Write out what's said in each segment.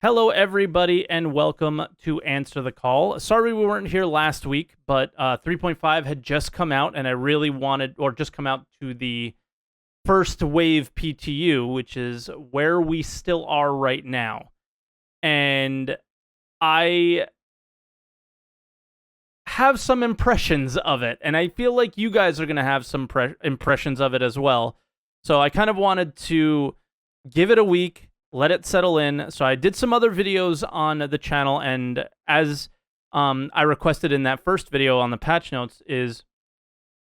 Hello, everybody, and welcome to Answer the Call. Sorry we weren't here last week, but 3.5 had just come out, and I really wanted, or just come out to the first wave PTU, which is where we still are right now. And I have some impressions of it, and I feel like you guys are going to have some impressions of it as well. So I kind of wanted to give it a week, let it settle in. So I did some other videos on the channel, and as I requested in that first video on the patch notes, is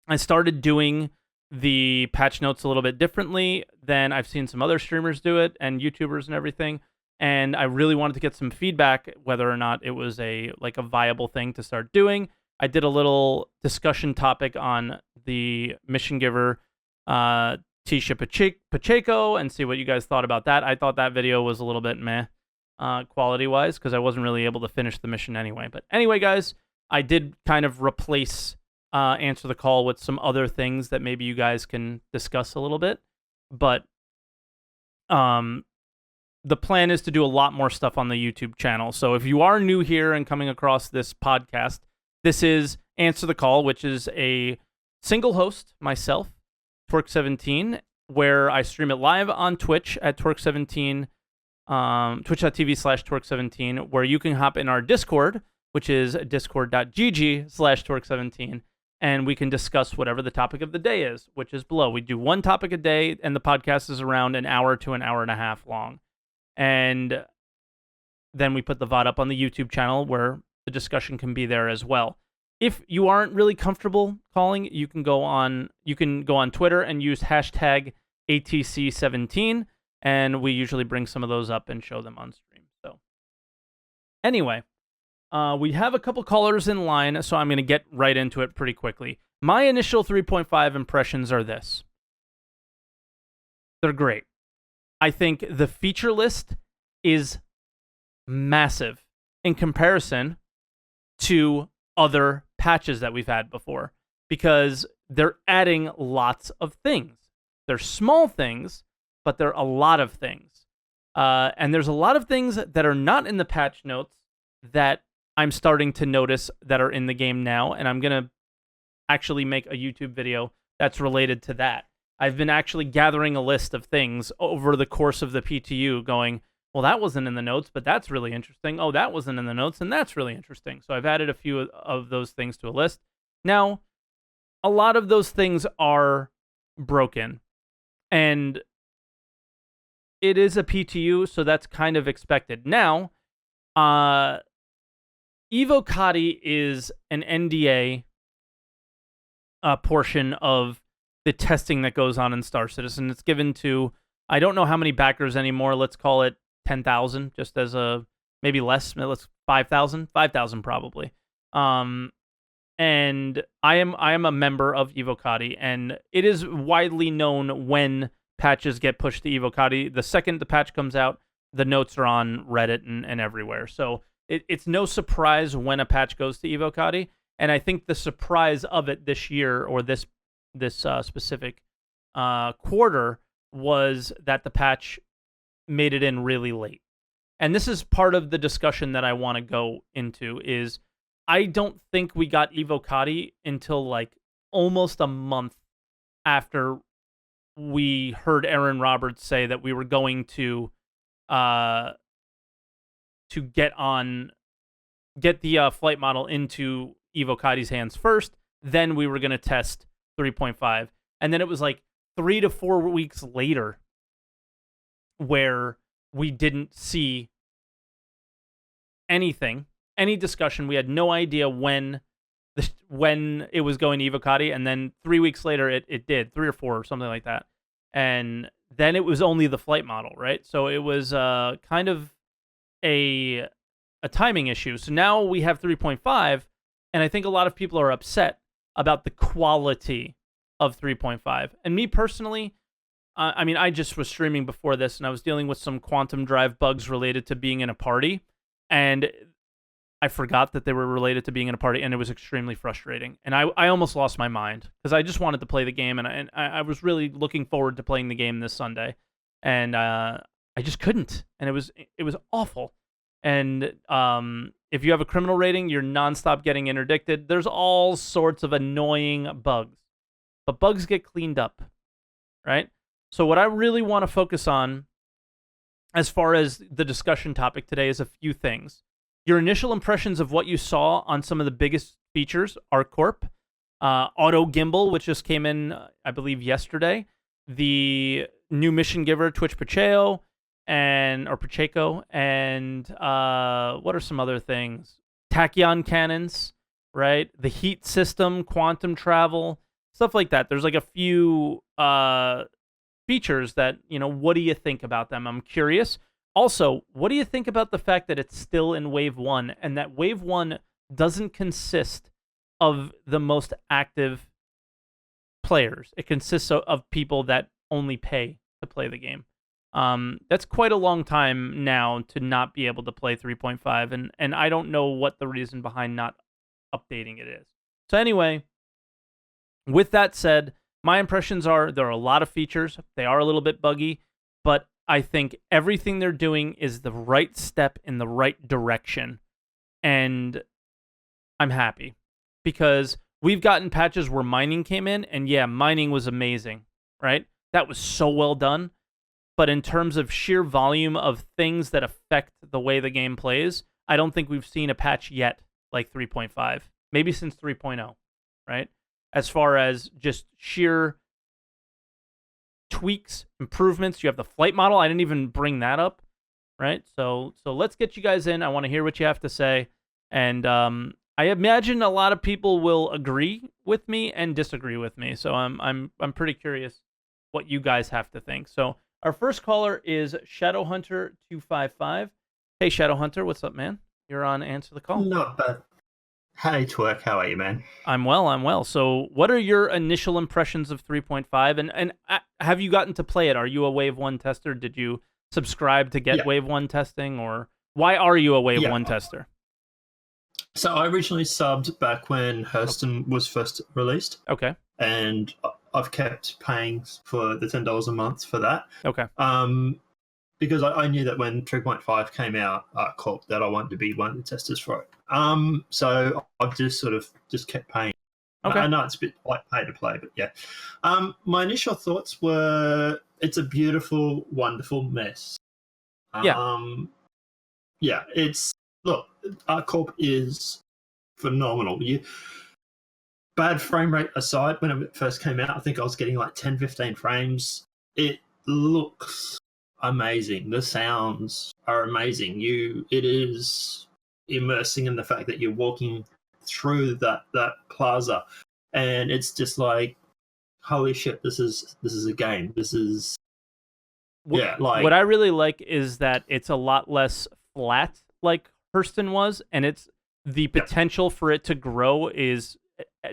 I started doing the patch notes a little bit differently than I've seen some other streamers do it, and YouTubers and everything. And I really wanted to get some feedback whether or not it was a viable thing to start doing. I did a little discussion topic on the Mission Giver Tisha Pacheco and see what you guys thought about that. I thought that video was a little bit meh quality-wise because I wasn't really able to finish the mission anyway. But anyway, guys, I did kind of replace Answer the Call with some other things that maybe you guys can discuss a little bit. But the plan is to do a lot more stuff on the YouTube channel. So if you are new here and coming across this podcast, this is Answer the Call, which is a single host, myself, Twerk17, where I stream it live on Twitch at Twerk17, twitch.tv/Twerk17, where you can hop in our Discord, which is discord.gg/Twerk17, and we can discuss whatever the topic of the day is, which is below. We do one topic a day, and the podcast is around an hour to an hour and a half long. And then we put the VOD up on the YouTube channel where the discussion can be there as well. If you aren't really comfortable calling, you can go on Twitter and use hashtag ATC17, and we usually bring some of those up and show them on stream. So anyway, we have a couple callers in line, so I'm going to get right into it pretty quickly. My initial 3.5 impressions are this. They're great. I think the feature list is massive in comparison to other patches that we've had before, because they're adding lots of things. They're small things, but they're a lot of things. And there's a lot of things that are not in the patch notes that I'm starting to notice that are in the game now, and I'm going to actually make a YouTube video that's related to that. I've been actually gathering a list of things over the course of the PTU going, well, that wasn't in the notes, but that's really interesting. Oh, that wasn't in the notes, and that's really interesting. So I've added a few of those things to a list. Now, a lot of those things are broken, and it is a PTU, so that's kind of expected. Now, Evocati is an NDA portion of the testing that goes on in Star Citizen. It's given to, I don't know how many backers anymore. Let's call it 10,000, just as a, maybe less. Let's 5,000 probably. And I am a member of Evocati, and it is widely known when patches get pushed to Evocati. The second the patch comes out, the notes are on Reddit and everywhere. So it's no surprise when a patch goes to Evocati. And I think the surprise of it this year, or this specific quarter, was that the patch made it in really late. And this is part of the discussion that I want to go into, is I don't think we got Evocati until like almost a month after we heard Aaron Roberts say that we were going to get the flight model into Evocati's hands first. Then we were going to test 3.5. And then it was like 3 to 4 weeks later where we didn't see anything, any discussion. We had no idea when it was going to Evocati. And then 3 weeks later, it did, 3 or 4 or something like that. And then it was only the flight model, right? So it was kind of a timing issue. So now we have 3.5, and I think a lot of people are upset about the quality of 3.5. And me personally, I mean, I just was streaming before this, and I was dealing with some quantum drive bugs related to being in a party, and I forgot that they were related to being in a party, and it was extremely frustrating. And I almost lost my mind, because I just wanted to play the game, and I was really looking forward to playing the game this Sunday, and I just couldn't, and it was awful. And if you have a criminal rating, you're nonstop getting interdicted. There's all sorts of annoying bugs, but bugs get cleaned up, right? So what I really want to focus on as far as the discussion topic today is a few things. Your initial impressions of what you saw on some of the biggest features, ArcCorp, Auto Gimbal, which just came in, I believe, yesterday, the new mission giver, Twitch Pacheco, and what are some other things? Tachyon cannons, right? The heat system, quantum travel, stuff like that. There's like a few features that, what do you think about them? I'm curious. Also, what do you think about the fact that it's still in Wave 1 and that Wave 1 doesn't consist of the most active players? It consists of people that only pay to play the game. That's quite a long time now to not be able to play 3.5, and I don't know what the reason behind not updating it is. So anyway, with that said, my impressions are there are a lot of features. They are a little bit buggy, but I think everything they're doing is the right step in the right direction. And I'm happy because we've gotten patches where mining came in, and yeah, mining was amazing, right? That was so well done. But in terms of sheer volume of things that affect the way the game plays, I don't think we've seen a patch yet like 3.5, maybe since 3.0, right? As far as just sheer tweaks, improvements. You have the flight model. I didn't even bring that up, right? So let's get you guys in. I want to hear what you have to say. And I imagine a lot of people will agree with me and disagree with me. So I'm pretty curious what you guys have to think. So our first caller is Shadowhunter255. Hey, Shadowhunter, what's up, man? You're on Answer the Call. Not bad. Hey, Twerk, how are you, man? I'm well. So what are your initial impressions of 3.5? And have you gotten to play it? Are you a Wave 1 tester? Did you subscribe to get Wave 1 testing? Or why are you a Wave 1 tester? So I originally subbed back when Hurston was first released. Okay. And I've kept paying for the $10 a month for that. Okay. Because I knew that when 3.5 came out, Corp, that I wanted to be one of the testers for it. So I've just kept paying. Okay. I know it's a bit like pay to play, but yeah. My initial thoughts were it's a beautiful, wonderful mess. Yeah, look, Corp is phenomenal. Bad frame rate aside, when it first came out, I think I was getting like 10, 15 frames. It looks amazing. The sounds are amazing. It is immersing in the fact that you're walking through that plaza, and it's just like, holy shit, this is a game. This is what I really like is that it's a lot less flat like Hurston was, and it's the potential for it to grow is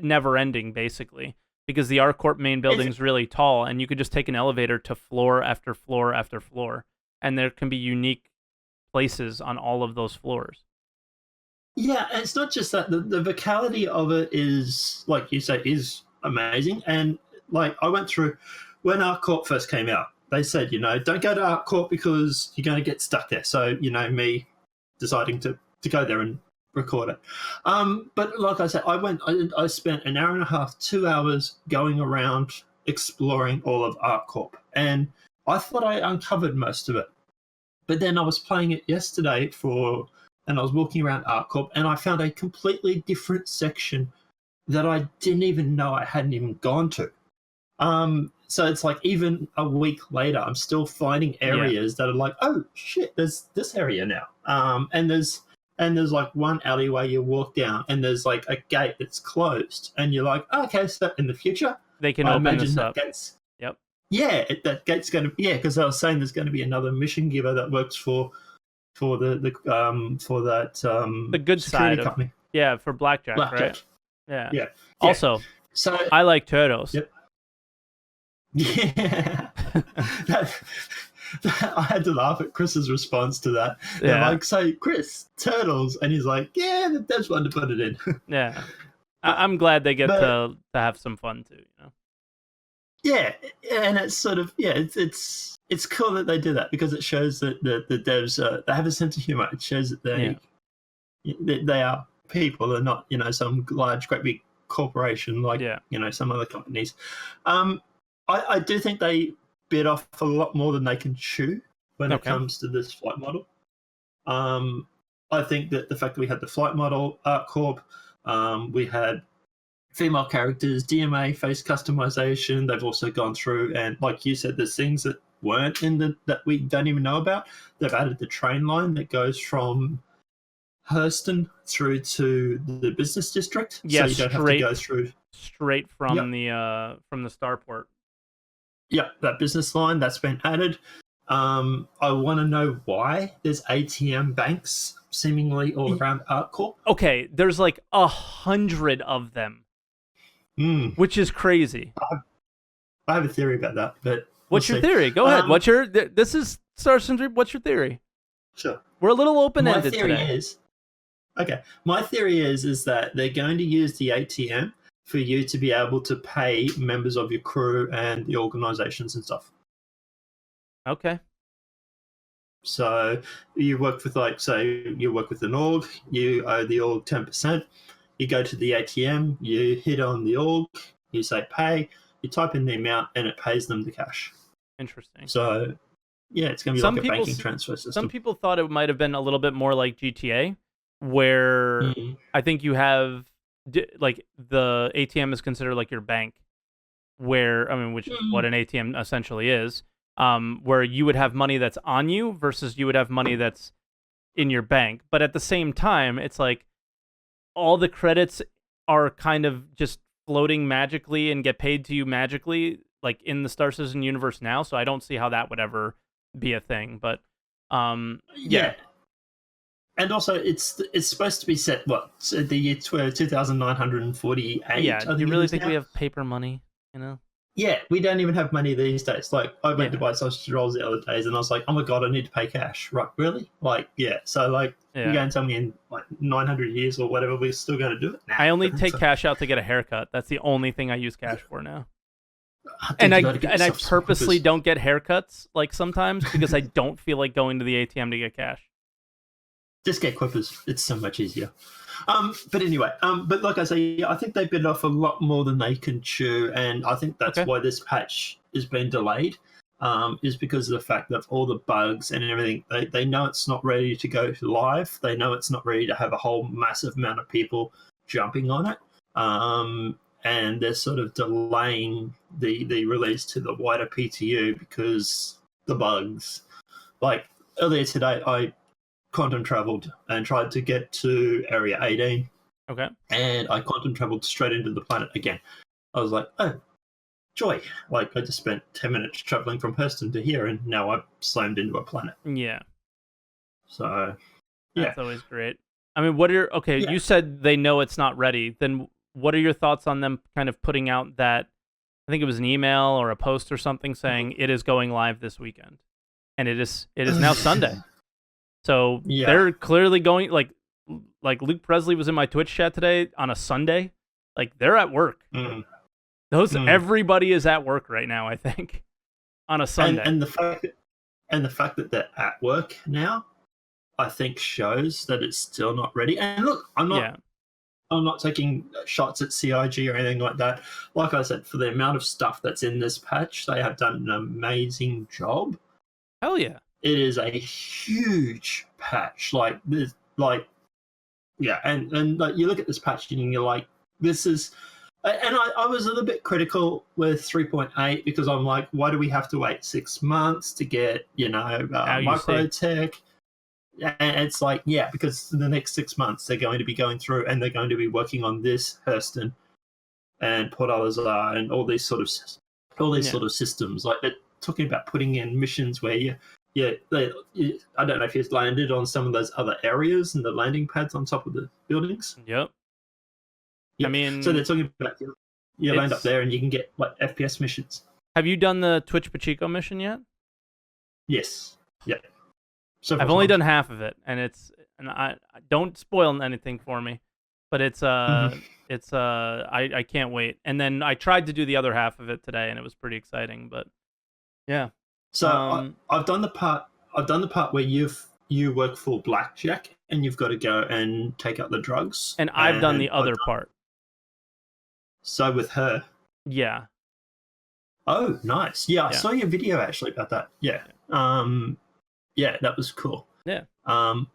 never ending, basically, because the ArcCorp main building's really tall, and you could just take an elevator to floor after floor after floor, and there can be unique places on all of those floors. Yeah, and it's not just that. The vocality of it is, like you say, is amazing. And like I went through when ArcCorp first came out, they said, don't go to ArcCorp because you're going to get stuck there. So, me deciding to go there and record it. But like I said, I spent an hour and a half, 2 hours going around exploring all of ArcCorp, and I thought I uncovered most of it. But then I was playing it yesterday and I was walking around ArcCorp, and I found a completely different section that I didn't even know I hadn't even gone to. So it's like even a week later, I'm still finding areas that are like, oh shit, there's this area now. And there's like one alleyway you walk down, and there's like a gate that's closed, and you're like, oh, okay, so in the future they can open this up. Yep. Yeah, that gate's going to because I was saying there's going to be another mission giver that works for the good side company. For Blackjack, right? Yeah. Also, so I like turtles. Yep. Yeah. I had to laugh at Chris's response to that. Yeah. I'm like, so Chris, turtles, and he's like, yeah, that's one to put it in. Yeah. I'm glad they get to have some fun too, Yeah, and it's sort of it's cool that they do that because it shows that the devs they have a sense of humor. It shows that Yeah. they are people. They're not some large, great big corporation like Yeah. some other companies. I do think they bit off a lot more than they can chew when it Okay. comes to this flight model. I think that the fact that we had the flight model Art Corp, we had female characters, DMA, face customization. They've also gone through and, like you said, there's things that weren't in that we don't even know about. They've added the train line that goes from Hurston through to the business district, Yeah, so you don't have to go through. Straight from the starport. Yeah, that business line that's been added. I want to know why there's ATM banks seemingly all around ArtCorp. Okay, there's like 100 of them, which is crazy. I have a theory about that, but what's your theory? Go ahead. What's your? This is Star Syndrome. What's your theory? Sure. We're a little open-ended My theory today. My theory is that they're going to use the ATM for you to be able to pay members of your crew and the organizations and stuff. Okay. So you work with you work with an org, you owe the org 10%. You go to the ATM, you hit on the org, you say pay, you type in the amount, and it pays them the cash. Interesting. So yeah, it's going to be like a banking transfer system. Some people thought it might have been a little bit more like GTA, where I think you have like the ATM is considered like your bank, which is what an ATM essentially is. Where you would have money that's on you versus you would have money that's in your bank. But at the same time, it's like all the credits are kind of just floating magically and get paid to you magically, like in the Star Citizen universe now. So I don't see how that would ever be a thing. But yeah. And also, it's supposed to be set the year 2948. Yeah, do you really think we have paper money? Yeah, we don't even have money these days. Like, I went to buy sausage rolls the other days, and I was like, "Oh my god, I need to pay cash." Right? Really? Like, yeah. So, like, you're going to tell me in like 900 years or whatever, we're still going to do it? Nah, I only take cash out to get a haircut. That's the only thing I use cash for now. And I purposely don't get haircuts like sometimes because I don't feel like going to the ATM to get cash. Just get quippers. It's so much easier. But anyway, but like I say, I think they bit off a lot more than they can chew, and I think that's why this patch has been delayed. Is because of the fact that all the bugs and everything, they know it's not ready to go live. They know it's not ready to have a whole massive amount of people jumping on it. And they're sort of delaying the release to the wider PTU because the bugs. Like earlier today, I quantum traveled and tried to get to Area 18. Okay. And I quantum traveled straight into the planet again. I was like, oh, joy. Like, I just spent 10 minutes traveling from Hurston to here, and now I've slammed into a planet. Yeah. So, That's always great. I mean, you said they know it's not ready. Then what are your thoughts on them kind of putting out that, I think it was an email or a post or something saying it is going live this weekend? And it is now Sunday. So they're clearly going, like Luke Presley was in my Twitch chat today on a Sunday. Like, they're at work. Everybody is at work right now, I think, on a Sunday. And the fact that they're at work now, I think shows that it's still not ready. And look, I'm not taking shots at CIG or anything like that. Like I said, for the amount of stuff that's in this patch, they have done an amazing job. Hell yeah. It is a huge patch. And like you look at this patch and you're like, this is. And I was a little bit critical with 3.8 because I'm like, why do we have to wait 6 months to get microtech? And it's like, because in the next 6 months they're going to be going through and they're going to be working on this Hurston and Port Alizar and all these sort of systems. Like, they're talking about putting in missions where I don't know if you've landed on some of those other areas and the landing pads on top of the buildings. Yep. I mean, so they're talking about you land up there and you can get like FPS missions. Have you done the Twitch Pachico mission yet? Yes. Yeah. I've only done half of it, and I don't spoil anything for me. But Mhm. I can't wait. And then I tried to do the other half of it today, and it was pretty exciting. But yeah, So I've done the part. I've done the part where you work for blackjack and you've got to go and take out the drugs. and I've done And the other part. so with her. Yeah, Oh, nice. Yeah, I yeah, saw your video actually about that. Yeah. Yeah, that was cool. yeah. Um,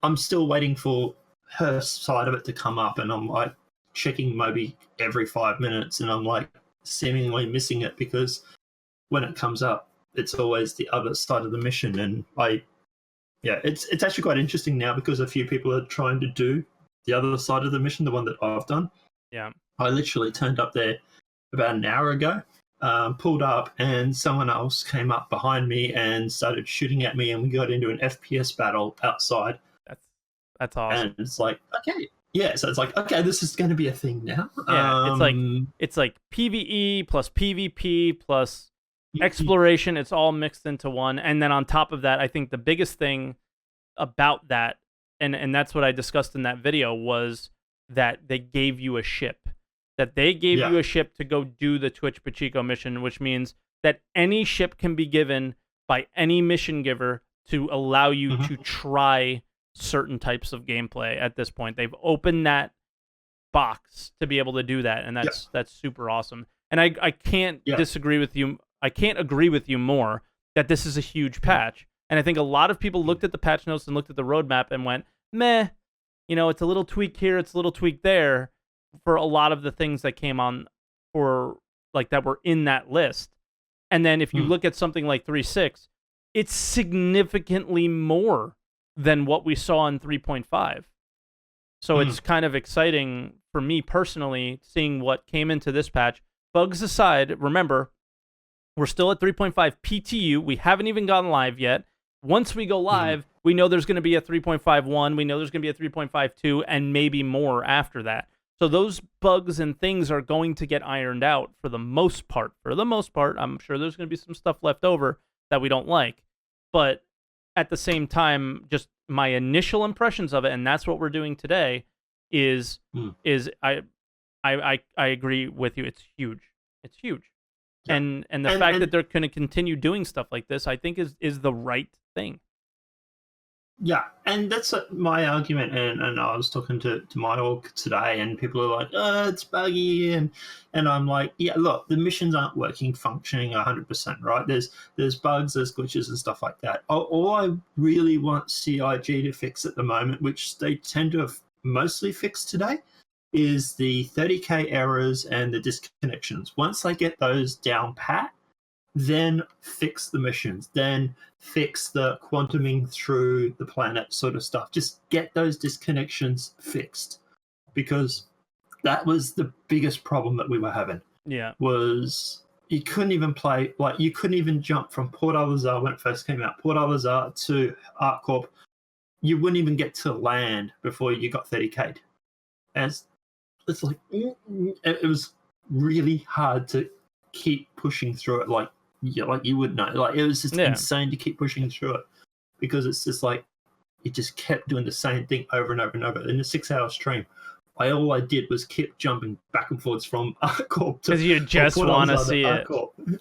I'm still waiting for her side of it to come up, and I'm like checking maybe every 5 minutes, and I'm like seemingly missing it because when it comes up, it's always the other side of the mission, and it's actually quite interesting now because a few people are trying to do the other side of the mission, the one that I've done. Yeah. I literally turned up there about an hour ago, pulled up, and someone else came up behind me and started shooting at me, and we got into an FPS battle outside. That's that's awesome. And it's like, okay, yeah, so it's like, okay, this is going to be a thing now. Yeah, it's like PvE plus PvP plus y- exploration. It's all mixed into one. And then on top of that, I think the biggest thing about that, and that's what I discussed in that video, was that they gave you a ship. That they gave yeah, you a ship to go do the Twitch Pachinko mission, which means that any ship can be given by any mission giver to allow you mhm, to try certain types of gameplay at this point. They've opened that box to be able to do that, and yeah, that's super awesome. And I can't yeah, disagree with you. I can't agree with you more that this is a huge patch. And I think a lot of people looked at the patch notes and looked at the roadmap and went, meh, it's a little tweak here, it's a little tweak there for a lot of the things that came on for like that were in that list. And then if you mm, look at something like 3.6, it's significantly more than what we saw in 3.5. So mm, it's kind of exciting for me personally seeing what came into this patch. Bugs aside, remember, we're still at 3.5 PTU. We haven't even gone live yet. Once we go mm, live, we know there's going to be a 3.51, we know there's going to be a 3.52, and maybe more after that. So those bugs and things are going to get ironed out for the most part. For the most part, I'm sure there's going to be some stuff left over that we don't like. But at the same time, just my initial impressions of it, and that's what we're doing today, is mm. is I agree with you. It's huge. It's huge. Yeah. And the And fact and that they're going to continue doing stuff like this, I think is the right thing. yeah, and that's my argument. And I was talking to my org today, and people are like, "Oh, it's buggy," and I'm like, "Yeah, look, the missions aren't working, functioning 100%, right? There's bugs, there's glitches, and stuff like that. All I really want CIG to fix at the moment, which they tend to have mostly fixed today, is the 30k errors and the disconnections. Once they get those down pat, then fix the missions, then fix the quantuming through the planet sort of stuff. Just get those disconnections fixed, because that was the biggest problem that we were having. Yeah. Was you couldn't even play, like you couldn't even jump from Port Alazar when it first came out, Port Alazar to ArtCorp. You wouldn't even get to land before you got 30k'd. And it's like it was really hard to keep pushing through it, like you would know, like it was just Yeah. insane to keep pushing through it, because it's just like it just kept doing the same thing over and over and over. In a 6-hour stream, all I did was keep jumping back and forwards from ArtCorp to, Because you just want to see it. ArtCorp.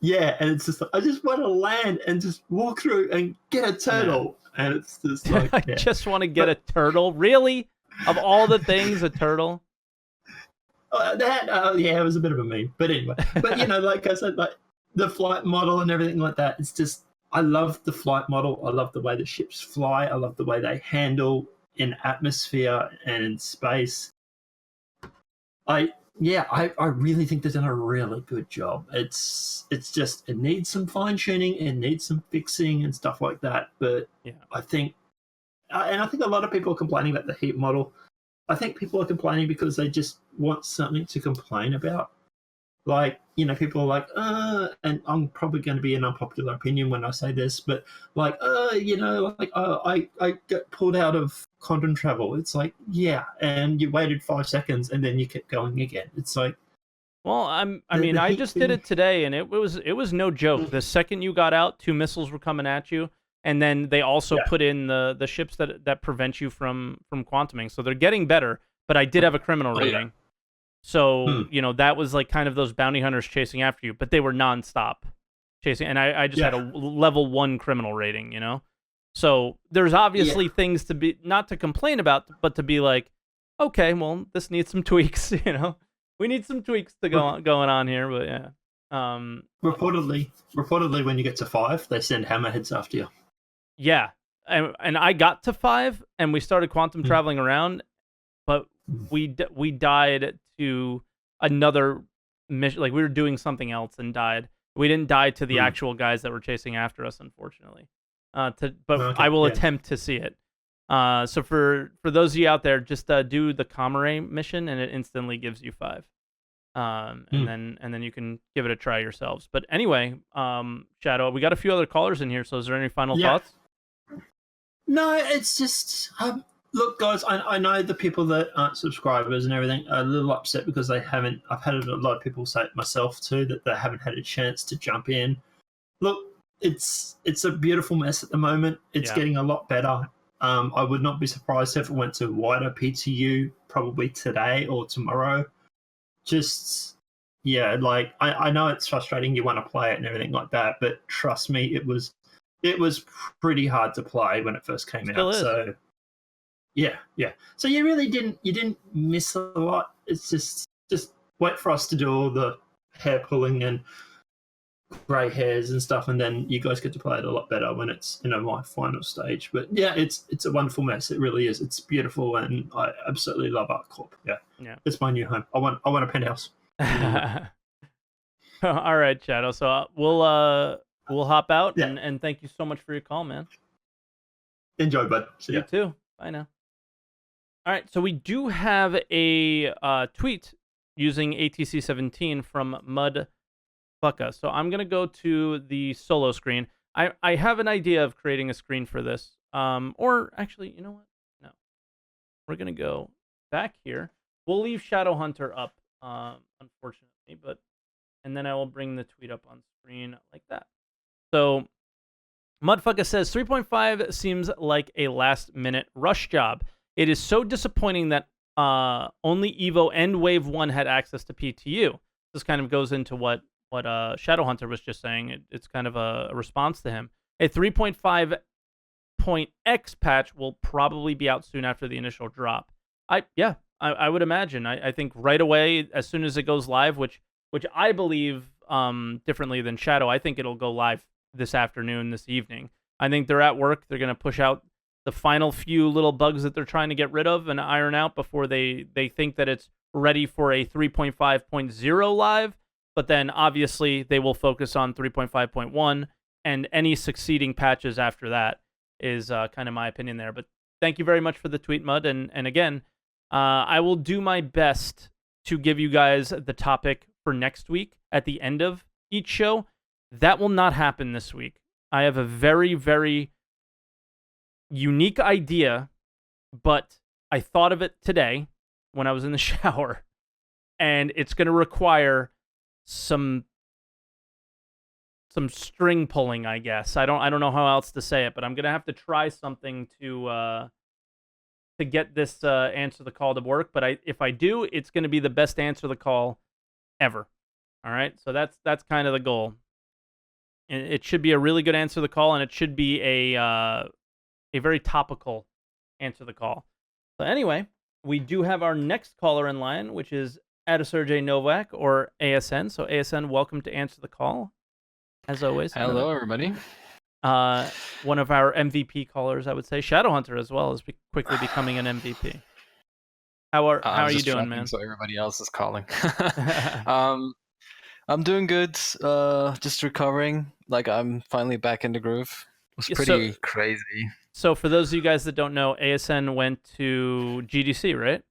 Yeah, and it's just like I just want to land and just walk through and get a turtle, and it's just like I just want to get a turtle. Really? Of all the things, a turtle? Yeah, it was a bit of a meme, but anyway. But like I said, like the flight model and everything like that. It's just I love the flight model. I love the way the ships fly. I love the way they handle in atmosphere and in space. I really think they've done a really good job. It's just it needs some fine tuning, it needs some fixing and stuff like that. But Yeah. I think a lot of people are complaining about the heat model. I think people are complaining because they just want something to complain about. Like, people are like, and I'm probably going to be an unpopular opinion when I say this, but like, I got pulled out of quantum travel. It's like, yeah, and you waited 5 seconds and then you kept going again. It's like, Well, I just did it today, and it was no joke. The second you got out, 2 missiles were coming at you, and then they also put in the ships that prevent you from quantuming. So they're getting better. but I did have a criminal Oh, yeah. rating. So, Hmm. that was like kind of those bounty hunters chasing after you, but they were nonstop chasing. And I just had a Yeah. level 1 criminal rating, So there's Yeah. obviously things to be, not to complain about, but to be like, okay, well, this needs some tweaks, We need some tweaks to going on here, but yeah. Reportedly, when you get to 5, they send hammerheads after you. Yeah. And I got to 5 and we started quantum traveling around, but we died to another mission. Like, we were doing something else and died. We didn't die to the actual guys that were chasing after us, unfortunately. But Okay, I will yeah. attempt to see it. So for those of you out there, just do the Comare mission, and it instantly gives you 5. And then you can give it a try yourselves. But anyway, Shadow, we got a few other callers in here. So is there any final thoughts? No, it's just look, guys. I know the people that aren't subscribers and everything are a little upset because they haven't. I've had a lot of people say it myself too, that they haven't had a chance to jump in. Look, it's a beautiful mess at the moment. It's getting a lot better. I would not be surprised if it went to wider PTU probably today or tomorrow. Just like I know it's frustrating. You want to play it and everything like that, but trust me, it was pretty hard to play when it first came out. Is. So yeah. So you really didn't miss a lot. It's just wait for us to do all the hair pulling and grey hairs and stuff, and then you guys get to play it a lot better when it's my final stage. But yeah, it's a wonderful mess. It really is. It's beautiful, and I absolutely love ArtCorp. Yeah, it's my new home. I want a penthouse. All right, Shadow. So we'll hop out, and thank you so much for your call, man. Enjoy, bud. See ya. You too. Bye now. All right, so we do have a tweet using ATC17 from Muddfukka. So I'm gonna go to the solo screen. I have an idea of creating a screen for this. Or actually, you know what? No, we're gonna go back here. We'll leave Shadowhunter up, unfortunately, and then I will bring the tweet up on screen like that. So Muddfukka says 3.5 seems like a last-minute rush job. It is so disappointing that only Evo and Wave 1 had access to PTU. This kind of goes into what Shadowhunter was just saying. It's kind of a response to him. A 3.5.x patch will probably be out soon after the initial drop. I would imagine. I think right away, as soon as it goes live, which I believe differently than Shadow, I think it'll go live this afternoon, this evening. I think they're at work. They're going to push out the final few little bugs that they're trying to get rid of and iron out before they think that it's ready for a 3.5.0 live. But then obviously they will focus on 3.5.1, and any succeeding patches after that is kind of my opinion there. But thank you very much for the tweet, Mud. And again, I will do my best to give you guys the topic for next week at the end of each show. That will not happen this week. I have a very, very unique idea, but I thought of it today when I was in the shower, and it's going to require some string pulling, I guess. I don't know how else to say it, but I'm going to have to try something to get this answer the call to work. But if I do, it's going to be the best answer the call ever. All right, so that's kind of the goal. And it should be a really good answer the call, and it should be a very topical answer the call. So anyway, we do have our next caller in line, which is Adasergey Novak, or ASN. So ASN, welcome to answer the call, as always. Hello, everybody. One of our MVP callers, I would say. Shadowhunter as well is quickly becoming an MVP. How are you doing, man? So everybody else is calling. I'm doing good. Just recovering. Like, I'm finally back in the groove. It was pretty crazy. So for those of you guys that don't know, ASN went to GDC, right?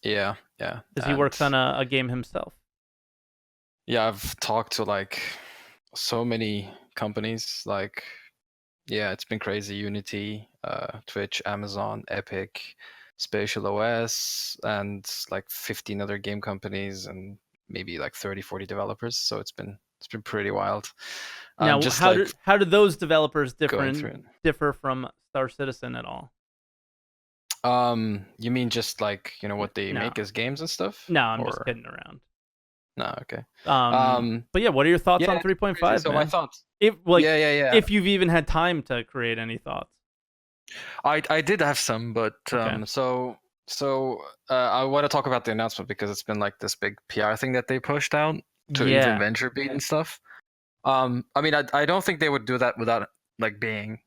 Yeah. Because he works on a game himself. Yeah, I've talked to like so many companies. Like, yeah, it's been crazy. Unity, Twitch, Amazon, Epic, Spatial OS, and like 15 other game companies, and maybe like 30, 40 developers. So it's been pretty wild. Now, how do those developers differ from Star Citizen at all? You mean just like what they No. make as games and stuff? No, I'm just Or kidding around. no? Okay. But yeah, what are your thoughts Yeah, on it's crazy. 3.5, So man? my thoughts. If like Yeah. if you've even had time to create any thoughts. I did have some, but Okay. I want to talk about the announcement because it's been like this big PR thing that they pushed out to even Yeah. venture beat and stuff. I mean, I don't think they would do that without like being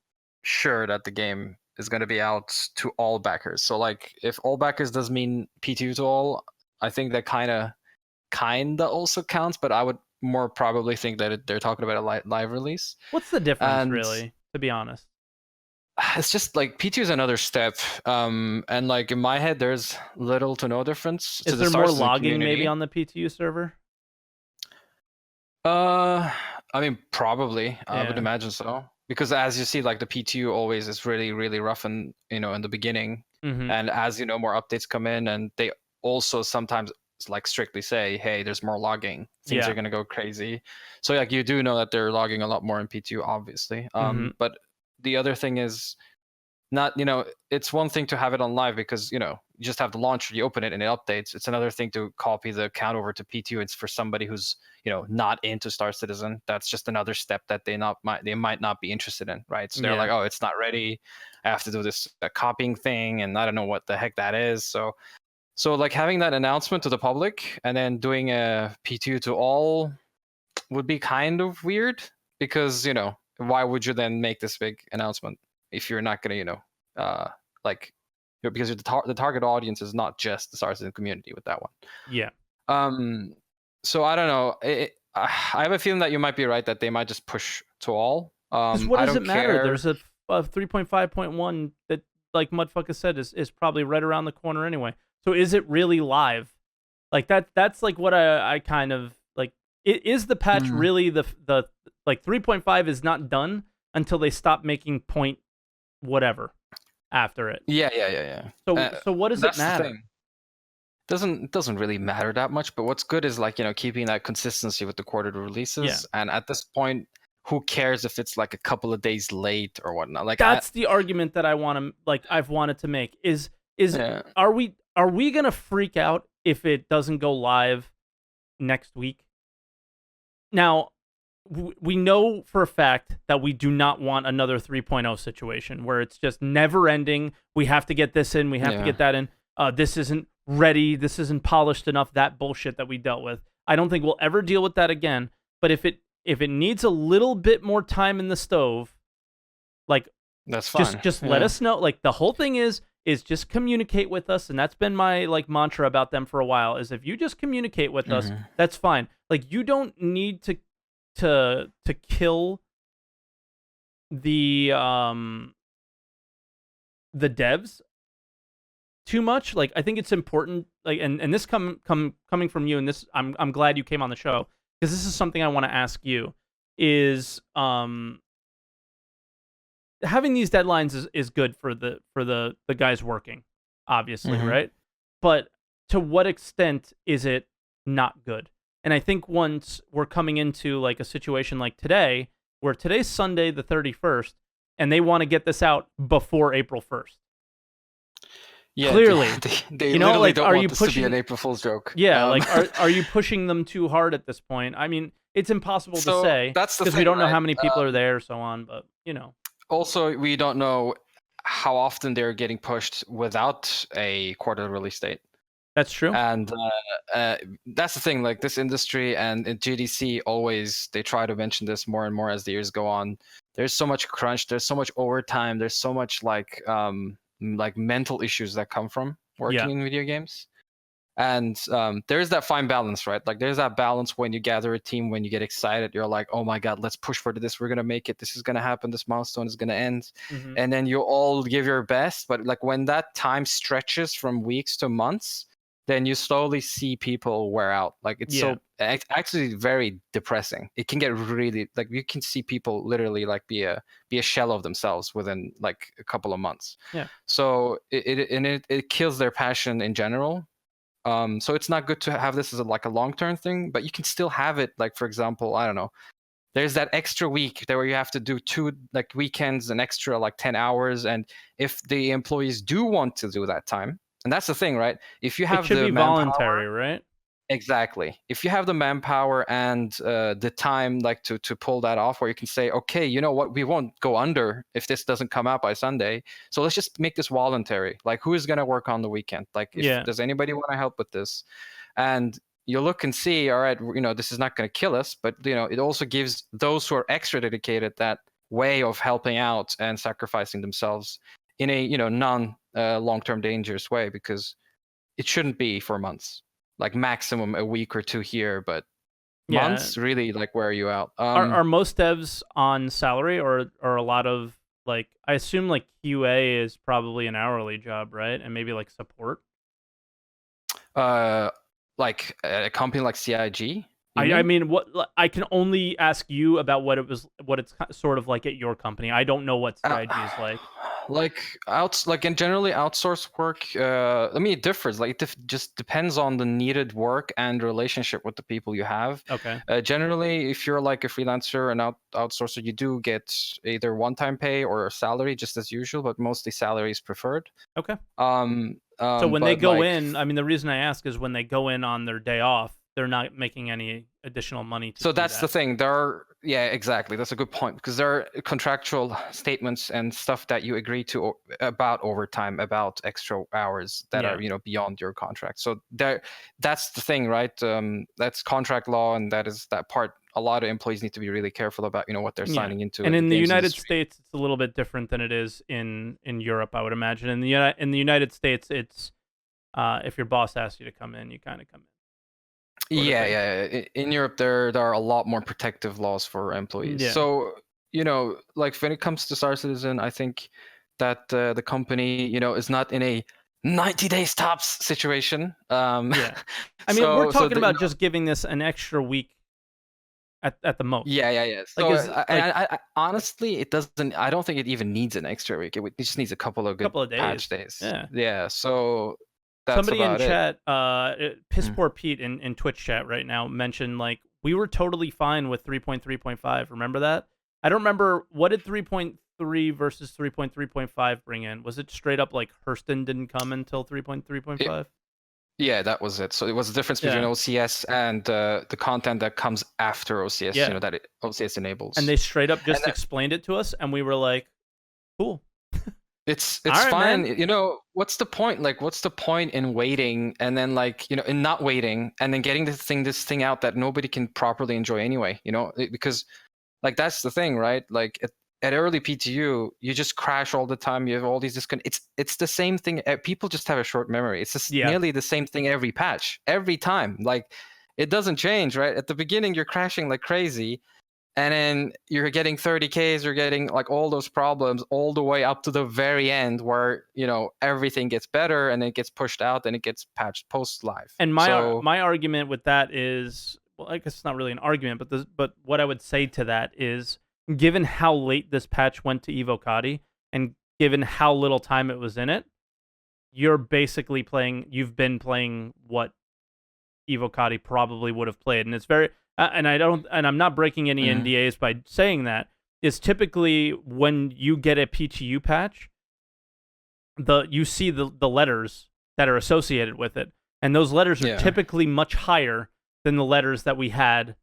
sure that the game is going to be out to all backers. So like, if all backers does mean P2 to all, I think that kinda also counts. But I would more probably think that they're talking about a live release. What's the difference, And really? To be honest. it's just like P2 is another step, and like in my head, there's little to no difference to Is the there more Star Citizen logging maybe community. on the PTU server? I mean, probably. I would Yeah. imagine so. Because as you see, like the P2 always is really, really rough in in the beginning, Mm-hmm. and as more updates come in, and they also sometimes like strictly say, "Hey, there's more logging. Things Yeah. are gonna go crazy." So like you do know that they're logging a lot more in P2, obviously. But the other thing is not it's one thing to have it on live because you just have the launcher, you open it and it updates. It's another thing to copy the account over to P2. It's for somebody who's not into Star Citizen. That's just another step that they might not be interested in, right? So they're like, oh, it's not ready, I have to do this copying thing, and I don't know what the heck that is. So like having that announcement to the public and then doing a P2 to all would be kind of weird because why would you then make this big announcement if you're not gonna like because the target audience is not just the Star Citizen community with that one. Yeah. So I don't know. I have a feeling that you might be right that they might just push to all. Because what I does don't it matter? care. There's a 3.5.1 that, like Muddfukka said, is probably right around the corner anyway. So is it really live? Like that's like what I kind of like. Is the patch really the like 3.5 is not done until they stop making point whatever after it. Yeah. So what does it That's the matter? thing. Doesn't really matter that much, but what's good is like keeping that consistency with the quarterly releases. Yeah. And at this point, who cares if it's like a couple of days late or whatnot? Like That's the argument that I've wanted to make is Yeah. are we gonna freak out if it doesn't go live next week? Now, we know for a fact that we do not want another 3.0 situation where it's just never ending. We have to get this in. We have to get that in. This isn't ready. This isn't polished enough. That bullshit that we dealt with. I don't think we'll ever deal with that again. But if it needs a little bit more time in the stove, like that's fine. Just let us know. Like the whole thing is just communicate with us, and that's been my like mantra about them for a while. Is if you just communicate with us, that's fine. Like you don't need to kill the devs too much. Like I think it's important. Like and this coming from you, and this I'm glad you came on the show because this is something I want to ask you. Is having these deadlines is good for the guys working, obviously, right? But to what extent is it not good? And I think once we're coming into like a situation like today, where today's Sunday the 31st, and they want to get this out before April 1st. Yeah, clearly, they literally like, don't are want you this pushing? to be an April Fool's joke. Yeah, like are you pushing them too hard at this point? I mean, it's impossible to say because we don't know how many people are there, so on. But also we don't know how often they're getting pushed without a quarter release date. That's true. And that's the thing. Like this industry and in GDC, always they try to mention this more and more as the years go on. There's so much crunch. There's so much overtime. There's so much like mental issues that come from working in video games. And there's that fine balance, right? Like there's that balance when you gather a team, when you get excited, you're like, oh my God, let's push for this. We're going to make it. This is going to happen. This milestone is going to end. And then you all give your best. But like when that time stretches from weeks to months, then you slowly see people wear out. Like it's actually very depressing. It can get really like you can see people literally like be a shell of themselves within like a couple of months. Yeah. So it kills their passion in general. So it's not good to have this as a long-term thing, but you can still have it. Like for example, I don't know, there's that extra week there where you have to do 2 like weekends, an extra like 10 hours. And if the employees do want to do that time, and that's the thing, right? If you have It should the be voluntary, right? Exactly. If you have the manpower and the time, like to pull that off, where you can say, okay, you know what, we won't go under if this doesn't come out by Sunday. So let's just make this voluntary. Like, who is going to work on the weekend? Like, does anybody want to help with this? And you look and see, all right, this is not going to kill us, but it also gives those who are extra dedicated that way of helping out and sacrificing themselves in a non long-term dangerous way, because it shouldn't be for months. Like maximum a week or 2 here, but months really like wear you out. Are most devs on salary, or a lot of, like, I assume like QA is probably an hourly job, right? And maybe like support. Like a company like CIG. I mean, what I can only ask you about what it's sort of like at your company. I don't know what CIG is like. And generally outsourced work. I mean, it differs. Like, it just depends on the needed work and relationship with the people you have. Okay. Generally, if you're like a freelancer and outsourcer, you do get either one-time pay or a salary, just as usual, but mostly salary is preferred. Okay. So when they go in, I mean, the reason I ask is when they go in on their day off, they're not making any additional money. So that's the thing. Yeah, exactly. That's a good point, because there are contractual statements and stuff that you agree to about overtime, about extra hours that are beyond your contract. So that's the thing, right? That's contract law, and that is that part. A lot of employees need to be really careful about what they're signing into. And in the United States, it's a little bit different than it is in Europe, I would imagine. In the United States, it's if your boss asks you to come in, you kind of come in. Yeah. In Europe, there are a lot more protective laws for employees. Yeah. So, like when it comes to Star Citizen, I think that the company, is not in a 90 days tops situation. I mean, we're talking about just giving this an extra week at the most. Yeah. So, I honestly, it doesn't. I don't think it even needs an extra week. It just needs a couple of days. Patch days. Yeah. So. That's somebody in chat, Piss Mm. Poor Pete in Twitch chat right now mentioned, like, we were totally fine with 3.3.5. Remember that? I don't remember, what did 3.3 versus 3.3.5 bring in? Was it straight up like Hurston didn't come until 3.3.5? Yeah, that was it. So it was the difference between OCS and the content that comes after OCS. That OCS enables. And they straight up just explained it to us, and we were like, cool. It's fine, man. What's the point? Like, what's the point in waiting and then in not waiting and then getting this thing out that nobody can properly enjoy anyway? Because that's the thing, right? Like at early PTU, you just crash all the time. You have all these it's the same thing. People just have a short memory. It's just nearly the same thing every patch, every time. Like, it doesn't change, right? At the beginning, you're crashing like crazy. And then you're getting 30Ks, you're getting like all those problems all the way up to the very end where, everything gets better and it gets pushed out and it gets patched post live. And my argument with that is, well, I guess it's not really an argument, but what I would say to that is, given how late this patch went to Evocati and given how little time it was in it, you've been playing what Evocati probably would have played. And it's very... and I'm not breaking any NDAs by saying that, is typically when you get a PTU patch, you see the letters that are associated with it, and those letters are typically much higher than the letters that we had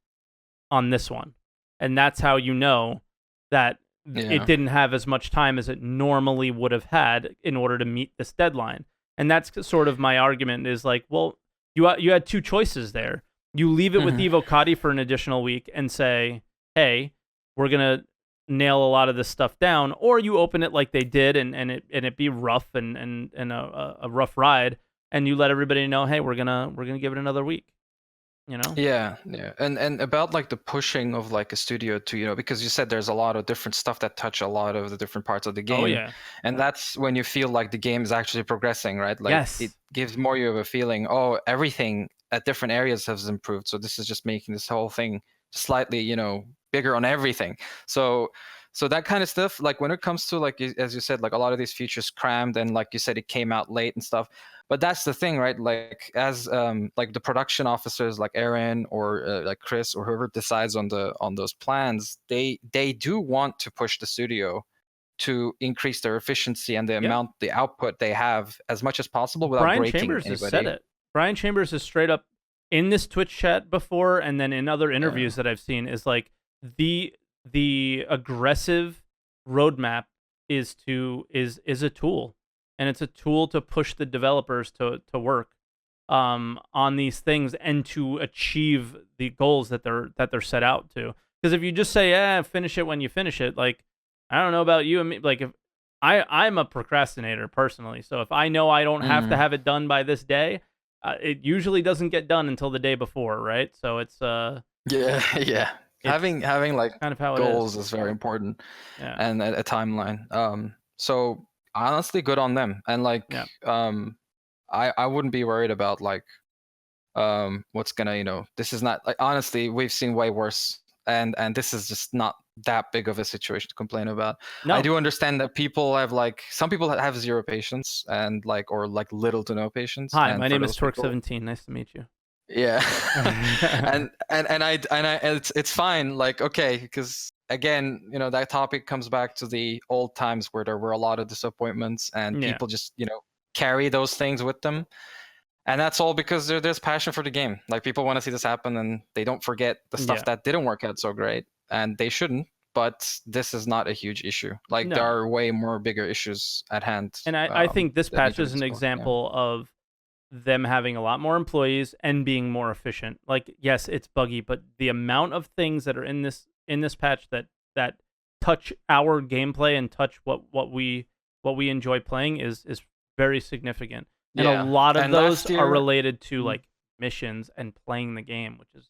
on this one, and that's how you know that it didn't have as much time as it normally would have had in order to meet this deadline. And that's sort of my argument, is like, well, you had two choices there. You leave it with Evocati for an additional week and say, hey, we're going to nail a lot of this stuff down, or you open it like they did and it be rough and a rough ride, and you let everybody know, hey, we're gonna give it another week. Yeah. And about like the pushing of like a studio to, because you said there's a lot of different stuff that touch a lot of the different parts of the game. Oh, yeah. And that's when you feel like the game is actually progressing, right? Like, yes. It gives more you of a feeling, everything at different areas has improved. So this is just making this whole thing slightly, bigger on everything. So So that kind of stuff, like when it comes to like as you said, like a lot of these features crammed, and like you said, it came out late and stuff. But that's the thing, right? Like as like the production officers, like Aaron or like Chris or whoever decides on those plans, they do want to push the studio to increase their efficiency and the output they have as much as possible without Brian breaking Chambers anybody. has said it. Brian Chambers is straight up in this Twitch chat before, and then in other interviews that I've seen, is like the aggressive roadmap is a tool, and it's a tool to push the developers to work on these things and to achieve the goals that they're set out to. Because if you just say, finish it when you finish it, like, I don't know about you and me, like, if I'm a procrastinator personally, so if I know I don't have to have it done by this day, it usually doesn't get done until the day before, right? So it's having like kind of how goals it is very important, Yeah. and a timeline. So honestly, good on them. And like, I wouldn't be worried about like, what's gonna, this is not like, honestly, we've seen way worse, and this is just not that big of a situation to complain about. No. I do understand that people have like, some people have zero patience and like, or like little to no patience. Hi, and my for name is those people- Torque17. Nice to meet you. Yeah. and it's fine. Like, okay, because again, that topic comes back to the old times where there were a lot of disappointments, and people just, carry those things with them. And that's all because there's passion for the game. Like, people want to see this happen, and they don't forget the stuff that didn't work out so great, and they shouldn't. But this is not a huge issue. Like, there are way more bigger issues at hand. And I think this patch is an example of them having a lot more employees and being more efficient. Like, yes, it's buggy, but the amount of things that are in this patch that touch our gameplay and touch what we enjoy playing is very significant. And a lot of those are related to like missions and playing the game, which is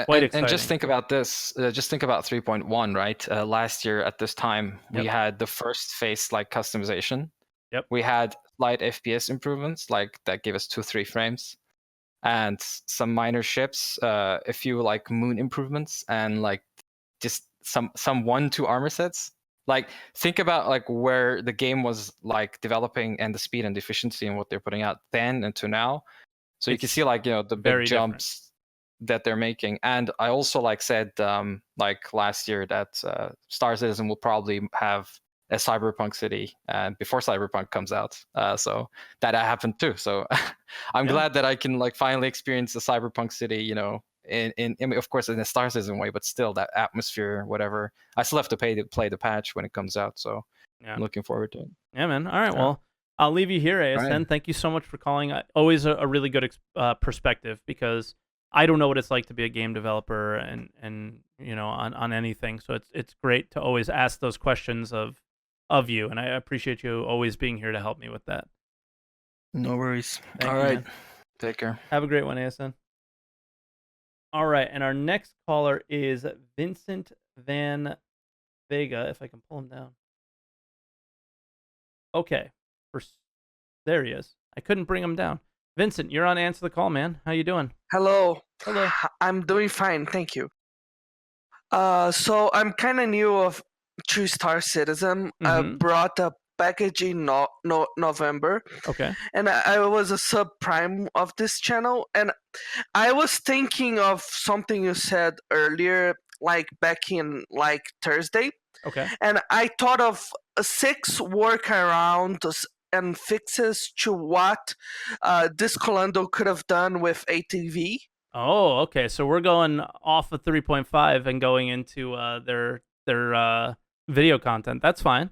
quite exciting. And just think about this. Just think about 3.1, right? Last year at this time, we had the first face like customization. Yep. We had slight FPS improvements, like that gave us 2-3 frames, and some minor ships, a few like moon improvements, and like just some 1-2 armor sets. Like, think about like where the game was like developing, and the speed and the efficiency and what they're putting out then and to now. So you can see like, the big jumps that they're making. And I also like said like last year that Star Citizen will probably have a cyberpunk city before Cyberpunk comes out. So that happened too. So I'm glad that I can like finally experience the cyberpunk city, in of course in a Star Citizen way, but still that atmosphere, whatever. I still have to play the patch when it comes out. So I'm looking forward to it. Yeah, man. All right. Well, I'll leave you here, ASN. Right. Thank you so much for calling. Always a really good perspective, because I don't know what it's like to be a game developer and on anything. So it's great to always ask those questions of you, and I appreciate you always being here to help me with that. No worries. All right. Take care. Have a great one, ASN. All right, and our next caller is Vincent Van Vega, if I can pull him down. Okay. There he is. I couldn't bring him down. Vincent, you're on Answer the Call, man. How you doing? Hello. Hello. I'm doing fine, thank you. So I'm kind of new to Star Citizen. I brought a package in November. Okay. And I was a subprime of this channel, and I was thinking of something you said earlier, like back in like Thursday. Okay. And I thought of 6 workarounds and fixes to what this Colando could have done with ATV. Oh, okay. So we're going off of 3.5 and going into their video content. That's fine.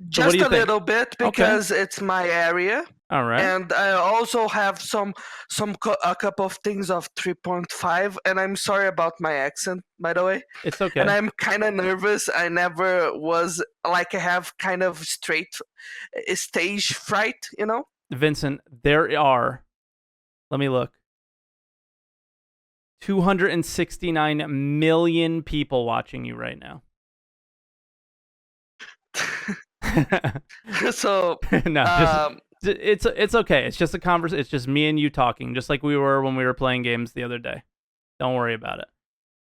Just a little bit, because it's my area. All right. And I also have a couple of things of 3.5, and I'm sorry about my accent, by the way. It's okay. And I'm kind of nervous. I never was like, I have kind of straight stage fright, Vincent, there are, let me look, 269 million people watching you right now. So no, it's okay. It's just a conversation. It's just me and you talking, just like we were when we were playing games the other day. Don't worry about it.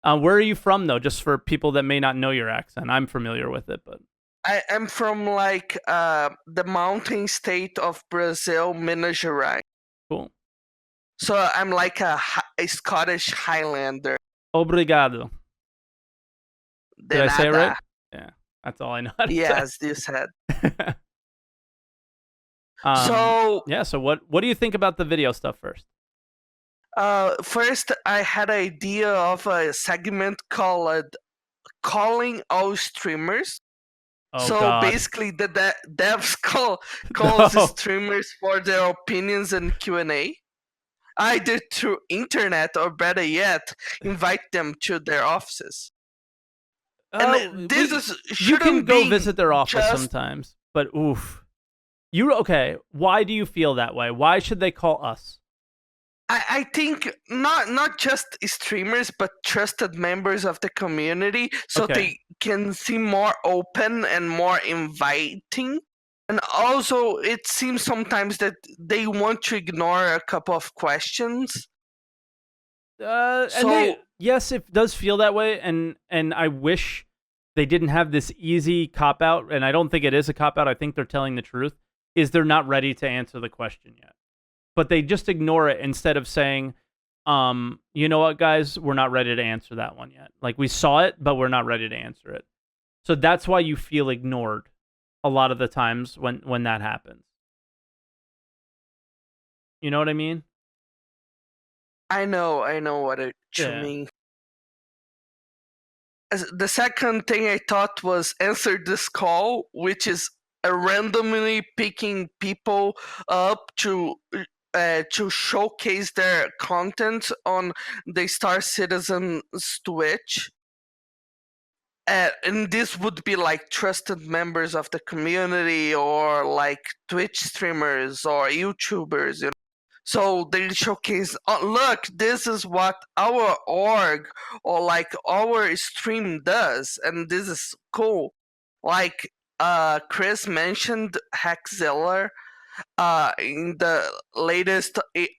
Where are you from, though? Just for people that may not know your accent. I'm familiar with it, but I am from like the mountain state of Brazil, Minas Gerais. cool. So I'm like a Scottish Highlander. Obrigado. De Did I say it nada. right? Yeah, that's all I know how to Yes, you said. say. So yeah. So what do you think about the video stuff first? first, I had an idea of a segment called "Calling All Streamers." Oh, so God. basically, the devs calls No. streamers for their opinions and Q&A, either through internet or better yet, invite them to their offices. And this you can shouldn't go be visit their office just- sometimes, but oof. Okay? Why do you feel that way? Why should they call us? I think not just streamers, but trusted members of the community, so Okay. they can seem more open and more inviting. And also, it seems sometimes that they want to ignore a couple of questions. Yes, it does feel that way, and I wish they didn't have this easy cop out. And I don't think it is a cop out. I think they're telling the truth. Is they're not ready to answer the question yet, but they just ignore it instead of saying, you know what, guys, we're not ready to answer that one yet. Like, we saw it, but we're not ready to answer it. So that's why you feel ignored a lot of the times when that happens. You know what I mean? I know what you mean. The second thing I thought was answer this call, which is randomly picking people up to showcase their content on the Star Citizen's Twitch. And this would be like trusted members of the community or like Twitch streamers or YouTubers, you know. So they showcase, look, this is what our org or like our stream does, and this is cool. Like Chris mentioned Skyllar in the latest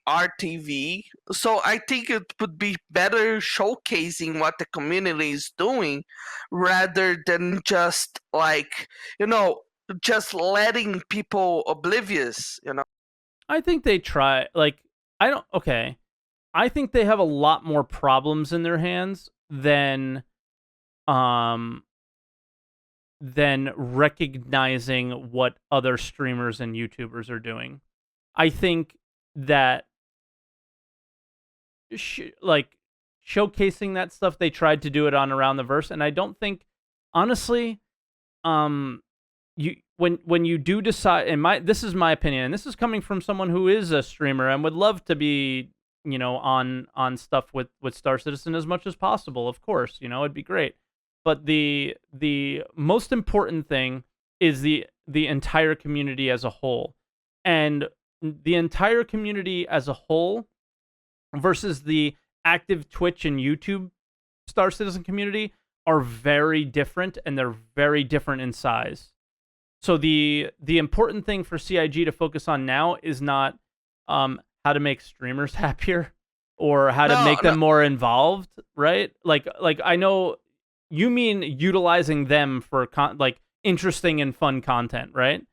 RTV. So I think it would be better showcasing what the community is doing rather than just like, just letting people oblivious, I think they try. Like, I think they have a lot more problems in their hands than recognizing what other streamers and YouTubers are doing. I think that showcasing that stuff, they tried to do it on Around the Verse, and I don't think, honestly, when you do decide, and this is my opinion, and this is coming from someone who is a streamer and would love to be, on stuff with Star Citizen as much as possible. Of course, it'd be great. But the most important thing is the entire community as a whole, and the entire community as a whole versus the active Twitch and YouTube Star Citizen community are very different, and they're very different in size. So the important thing for CIG to focus on now is not how to make streamers happier or how to make them more involved, right? Like I know you mean utilizing them for interesting and fun content, right?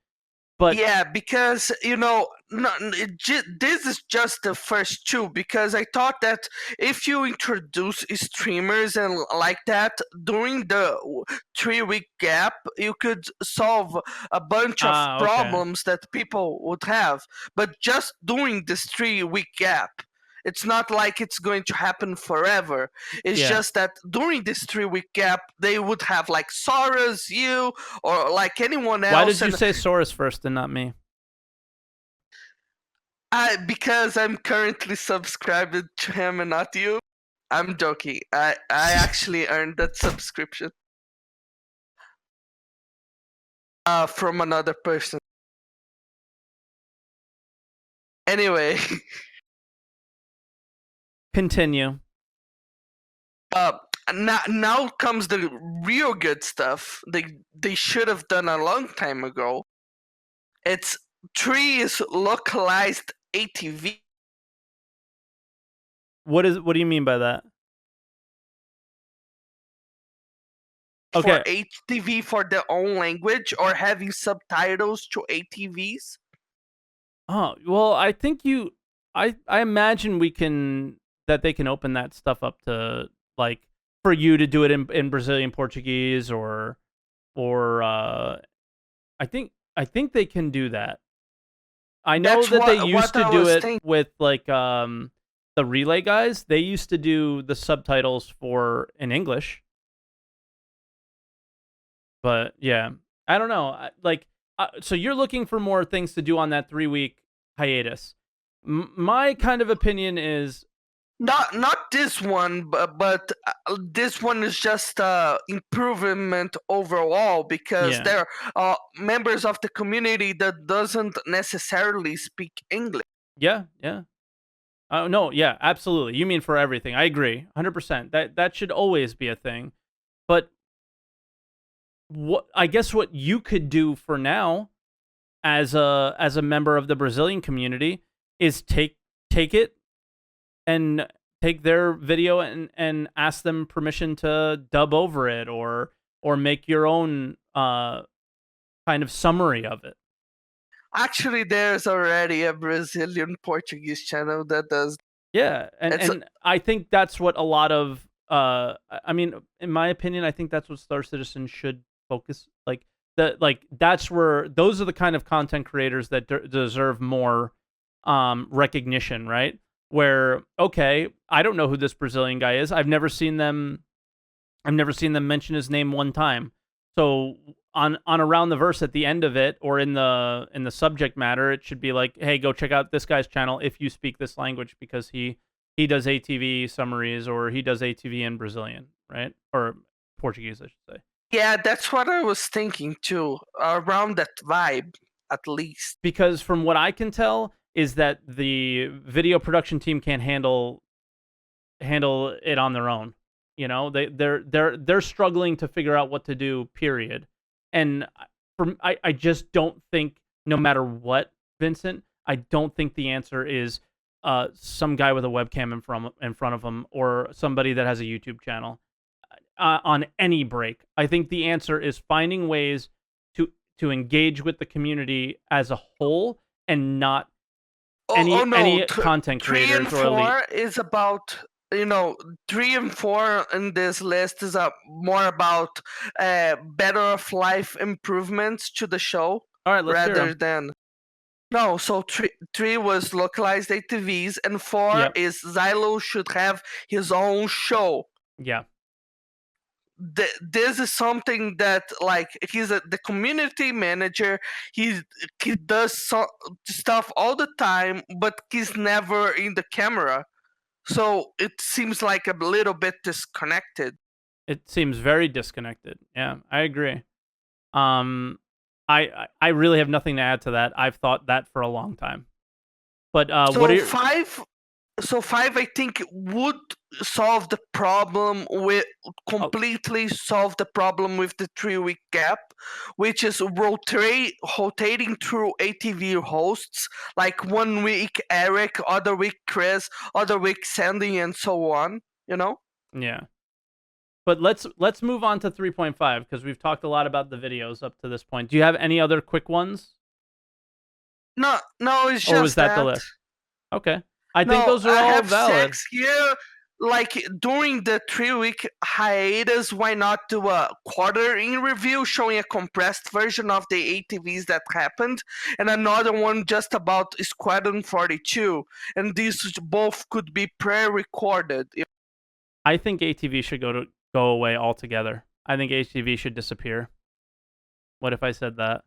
But yeah, because this is just the first two. Because I thought that if you introduce streamers and like that during the 3-week gap, you could solve a bunch of problems that people would have. But just during this 3-week gap, it's not like it's going to happen forever. It's just that during this 3-week gap, they would have like Soros, you, or like anyone else. Why did you say Soros first and not me? Because I'm currently subscribed to him and not you. I'm joking. I actually earned that subscription from another person. Anyway. Continue. Now comes the real good stuff. They should have done a long time ago. It's 3 is localized ATV. What do you mean by that? Okay. for ATV for their own language or having subtitles to ATVs? Oh, well, I think I imagine that they can open that stuff up to, like, for you to do it in Brazilian Portuguese or I think they can do that. I know That's that they what used to I do was it thinking. with, like, the relay guys. They used to do the subtitles in English. But yeah, I don't know. So you're looking for more things to do on that 3-week hiatus. My kind of opinion is, Not this one, but this one is just improvement overall because Yeah. there are members of the community that doesn't necessarily speak English. yeah, oh no, yeah, absolutely. You mean for everything? I agree, 100%. That should always be a thing. But I guess what you could do for now, as a member of the Brazilian community, is take it and take their video and ask them permission to dub over it or make your own kind of summary of it. Actually, there's already a Brazilian Portuguese channel that does. Yeah, It's and I think that's what a lot of I mean, in my opinion, I think that's what Star Citizen should focus, that's where those are the kind of content creators that deserve more recognition, right? Where, okay, I don't know who this Brazilian guy is. I've never seen them mention his name one time. So on Around the Verse at the end of it, or in the subject matter, it should be like, hey, go check out this guy's channel if you speak this language, because he does ATV summaries, or he does ATV in Brazilian, right? Or Portuguese, I should say. Yeah, that's what I was thinking too. Around that vibe, at least. Because from what I can tell is that the video production team can't handle it on their own. You know, they're struggling to figure out what to do, period. And I just don't think, no matter what, Vincent, I don't think the answer is some guy with a webcam in front of him, or somebody that has a YouTube channel on any break. I think the answer is finding ways to engage with the community as a whole, and not any content creators 3 and or 4 elite. is about, 3 and 4 in this list is more about better of life improvements to the show, All right, let's hear rather 'em. than no. So three was localized ATVs, and 4 Yep. is Xylo should have his own show. Yeah. This is something that, like, he's the community manager. He does stuff all the time, but he's never in the camera, so it seems like a little bit disconnected. It seems very disconnected. Yeah, I agree. I really have nothing to add to that. I've thought that for a long time. But what are your... 5 I think would solve the problem with completely solve the problem with the 3-week gap, which is rotating through ATV hosts, like 1 week Eric, other week Chris, other week Sandy, and so on. Yeah. But let's move on to 3.5, because we've talked a lot about the videos up to this point. Do you have any other quick ones? No, it's just or was that the list? Okay. I think those are I all have valid. 6 here. Like, during the 3-week hiatus, why not do a quarter in review showing a compressed version of the ATVs that happened, and another one just about Squadron 42, and these both could be pre-recorded. I think ATV should go away altogether. I think ATV should disappear. What if I said that?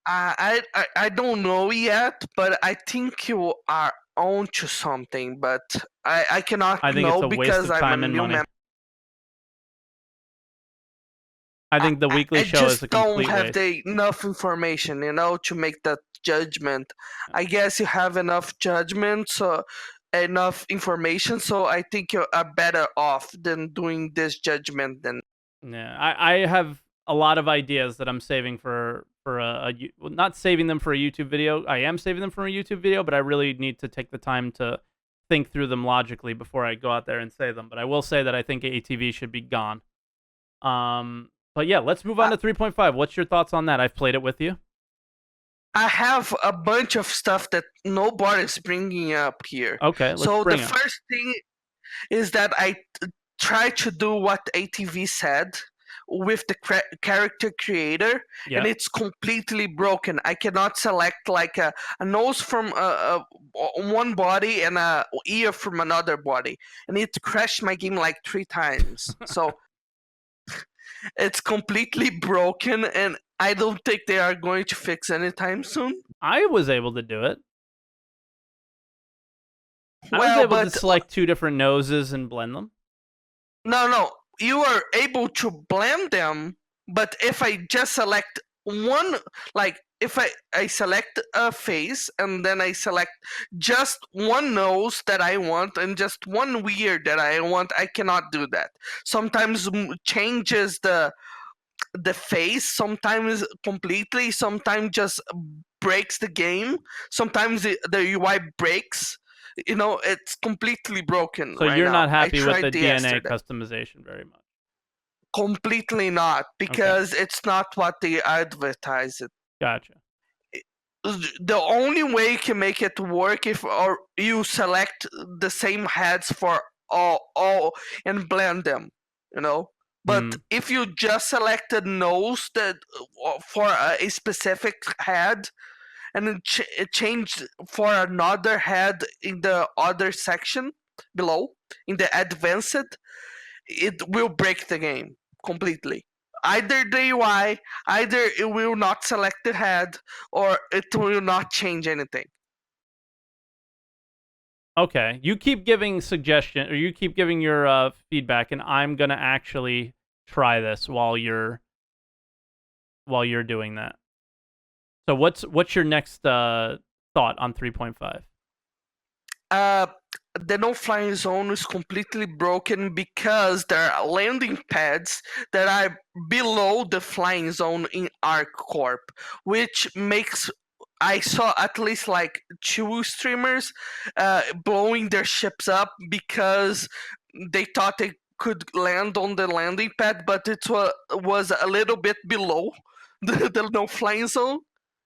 I don't know yet, but I think you are on to something, but I cannot I think know it's a waste because of time I'm a and new money. member. I think the weekly show is a complete I just don't waste. have enough information, to make that judgment. I guess you have enough judgment, so enough information, so I think you are better off than doing this judgment than. Yeah, I have a lot of ideas that I'm saving for not saving them for a YouTube video. I am saving them for a YouTube video, but I really need to take the time to think through them logically before I go out there and say them. But I will say that I think ATV should be gone. But yeah, let's move on to 3.5. What's your thoughts on that? I've played it with you. I have a bunch of stuff that nobody's bringing up here. Okay, let's So the bring it. first thing is that I try to do what ATV said with the character creator, and it's completely broken. I cannot select like a nose from one body and a ear from another body, and it crashed my game like 3 times. So it's completely broken, and I don't think they are going to fix anytime soon. I was able to do it. I Well, was able to select 2 different noses and blend them. No, you are able to blend them, but if I just select one, like if I select a face and then I select just one nose that I want and just one ear that I want, I cannot do that. Sometimes changes the face, sometimes completely, sometimes just breaks the game, sometimes the UI breaks. You know, it's completely broken. So right you're now. not happy with the DNA yesterday. customization very much. Completely not, because it's not what they advertise it. Gotcha. The only way you can make it work if or you select the same heads for all and blend them, you know. But if you just select a nose that for a specific head and then change for another head in the other section below in the advanced, it will break the game completely. Either the UI, either it will not select the head, or it will not change anything. Okay, you keep giving suggestion, or you keep giving your feedback, and I'm gonna actually try this while you're doing that. So what's your next thought on 3.5? The no flying zone is completely broken because there are landing pads that are below the flying zone in ArcCorp, which makes I saw at least like 2 streamers blowing their ships up because they thought they could land on the landing pad, but it was a little bit below the no flying zone.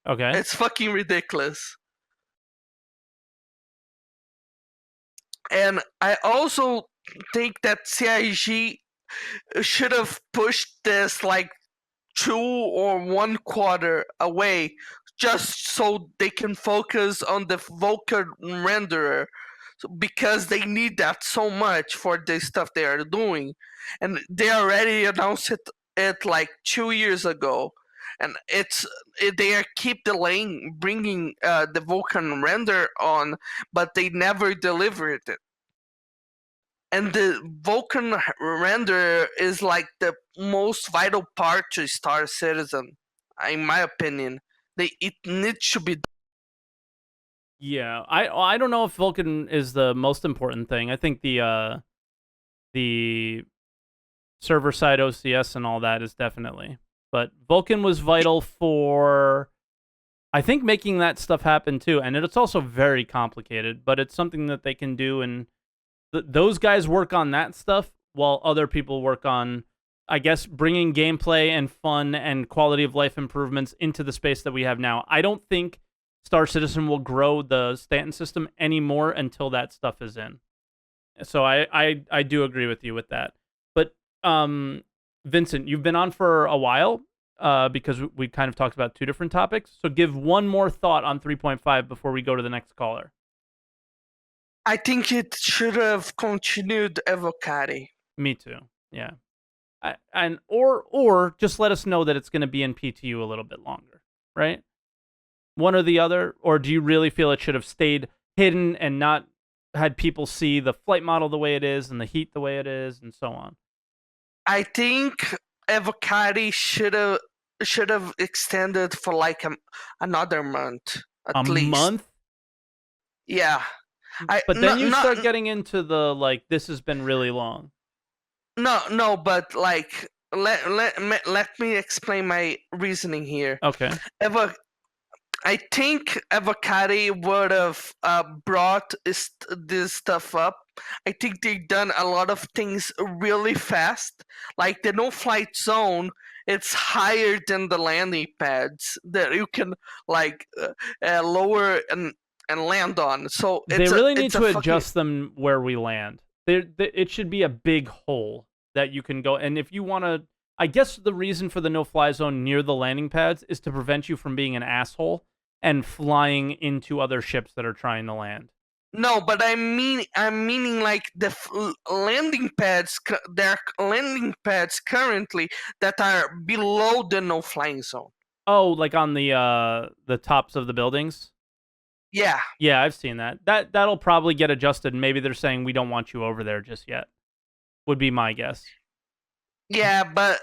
Okay. It's fucking ridiculous. And I also think that CIG should have pushed this like 2 or 1 quarter away, just so they can focus on the Vulkan renderer, because they need that so much for the stuff they are doing. And they already announced it like 2 years ago. And they keep delaying bringing the Vulkan render on, but they never delivered it. And the Vulkan renderer is like the most vital part to Star Citizen, in my opinion. It needs to be. Yeah, I don't know if Vulkan is the most important thing. I think the server side OCS and all that is definitely. But Vulkan was vital for, I think, making that stuff happen too. And it's also very complicated, but it's something that they can do. And those guys work on that stuff while other people work on, I guess, bringing gameplay and fun and quality of life improvements into the space that we have now. I don't think Star Citizen will grow the Stanton system anymore until that stuff is in. So I do agree with you with that. But Vincent, you've been on for a while because we kind of talked about 2 different topics. So give one more thought on 3.5 before we go to the next caller. I think it should have continued Evocati. Me too. Yeah. Or just let us know that it's going to be in PTU a little bit longer, right? One or the other. Or do you really feel it should have stayed hidden and not had people see the flight model the way it is and the heat the way it is and so on? I think Evocati should have extended for like another month at least. A month? Yeah. But then you start getting into the, like, this has been really long. No, but like, let me explain my reasoning here. Okay. I think Evocati would have brought this stuff up I think they've done a lot of things really fast. Like the no-flight zone, it's higher than the landing pads that you can like lower and land on. So They it's really need it's a to fucking adjust them where we land. It should be a big hole that you can go. And if you want to, I guess the reason for the no-fly zone near the landing pads is to prevent you from being an asshole and flying into other ships that are trying to land. No, but I'm meaning like the landing pads. There are landing pads currently that are below the no-flying zone. Oh, like on the tops of the buildings? Yeah. Yeah, I've seen that. That'll probably get adjusted. Maybe they're saying we don't want you over there just yet. Would be my guess. Yeah, but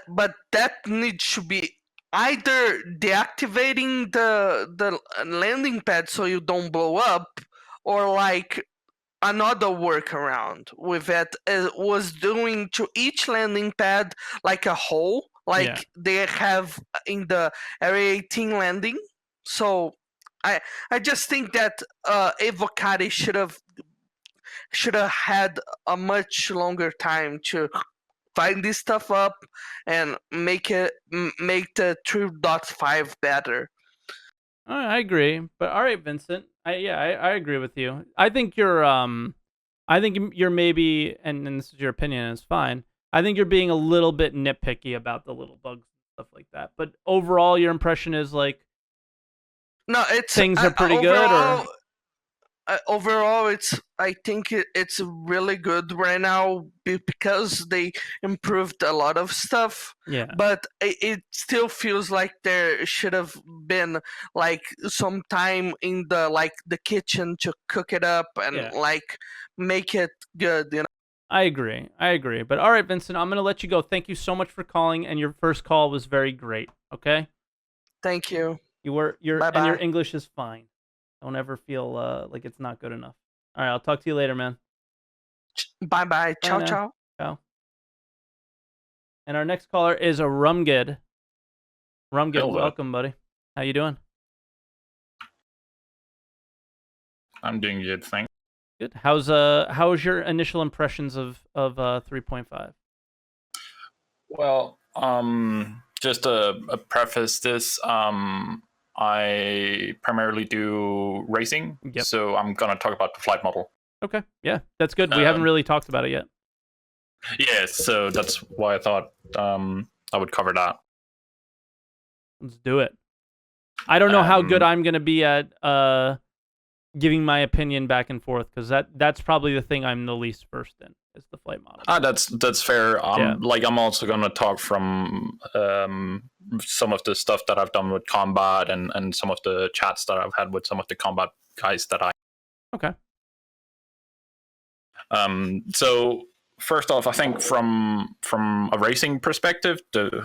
that needs to be either deactivating the landing pad so you don't blow up, or like another workaround with it was doing to each landing pad like a hole, like Yeah. they have in the Area 18 landing. So I just think that Evocati should have had a much longer time to find this stuff up and make the 3.5 better. I agree, but all right, Vincent. I agree with you. I think you're maybe, and this is your opinion, and it's fine. I think you're being a little bit nitpicky about the little bugs and stuff like that. But overall, your impression is like, no, it's things are pretty good, or overall, I think it's really good right now because they improved a lot of stuff. yeah, But it still feels like there should have been like some time in the kitchen to cook it up and Yeah. like make it good. I agree. But all right, Vincent, I'm gonna let you go. Thank you so much for calling, and your first call was very great. Okay, Thank you. your Bye-bye. English is fine. Don't ever feel like it's not good enough. All right, I'll talk to you later, man. Bye bye. Ciao now. ciao. Ciao. And our next caller is a Rumged. Rumged, Hello. welcome, buddy. How you doing? I'm doing good, thanks. Good. How's your initial impressions of 3.5? Well, just a preface this. I primarily do racing, Yep. so I'm gonna talk about the flight model. Okay. Yeah, that's good. We haven't really talked about it yet. Yeah, so that's why I thought I would cover that. Let's do it. I don't know how good Um, I'm gonna be at giving my opinion back and forth, because that's probably the thing I'm the least versed in, is the flight model. That's fair. Yeah. Like I'm also gonna talk from some of the stuff that I've done with combat and some of the chats that I've had with some of the combat guys that I. Okay. So first off, I think from a racing perspective,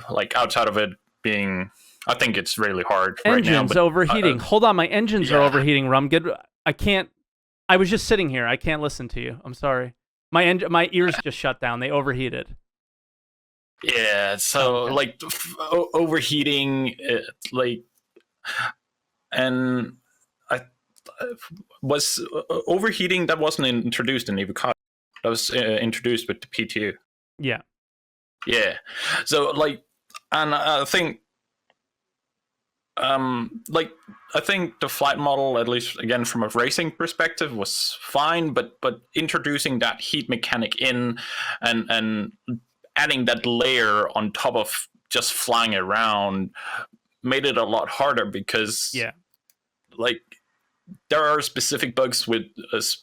like outside of it being, I think it's really hard right now. Engines But overheating. Hold on, my engines are yeah. overheating, Rumged. I can't. I was just sitting here. I can't listen to you. I'm sorry. My ears just shut down. They overheated. yeah, so Okay. like overheating, like, and I was overheating that wasn't introduced in Avocado. That was introduced with the P2. Yeah. Yeah, so like, and I think, like, I think the flight model, at least again from a racing perspective, was fine, but introducing that heat mechanic in and adding that layer on top of just flying around made it a lot harder because Yeah. like there are specific bugs with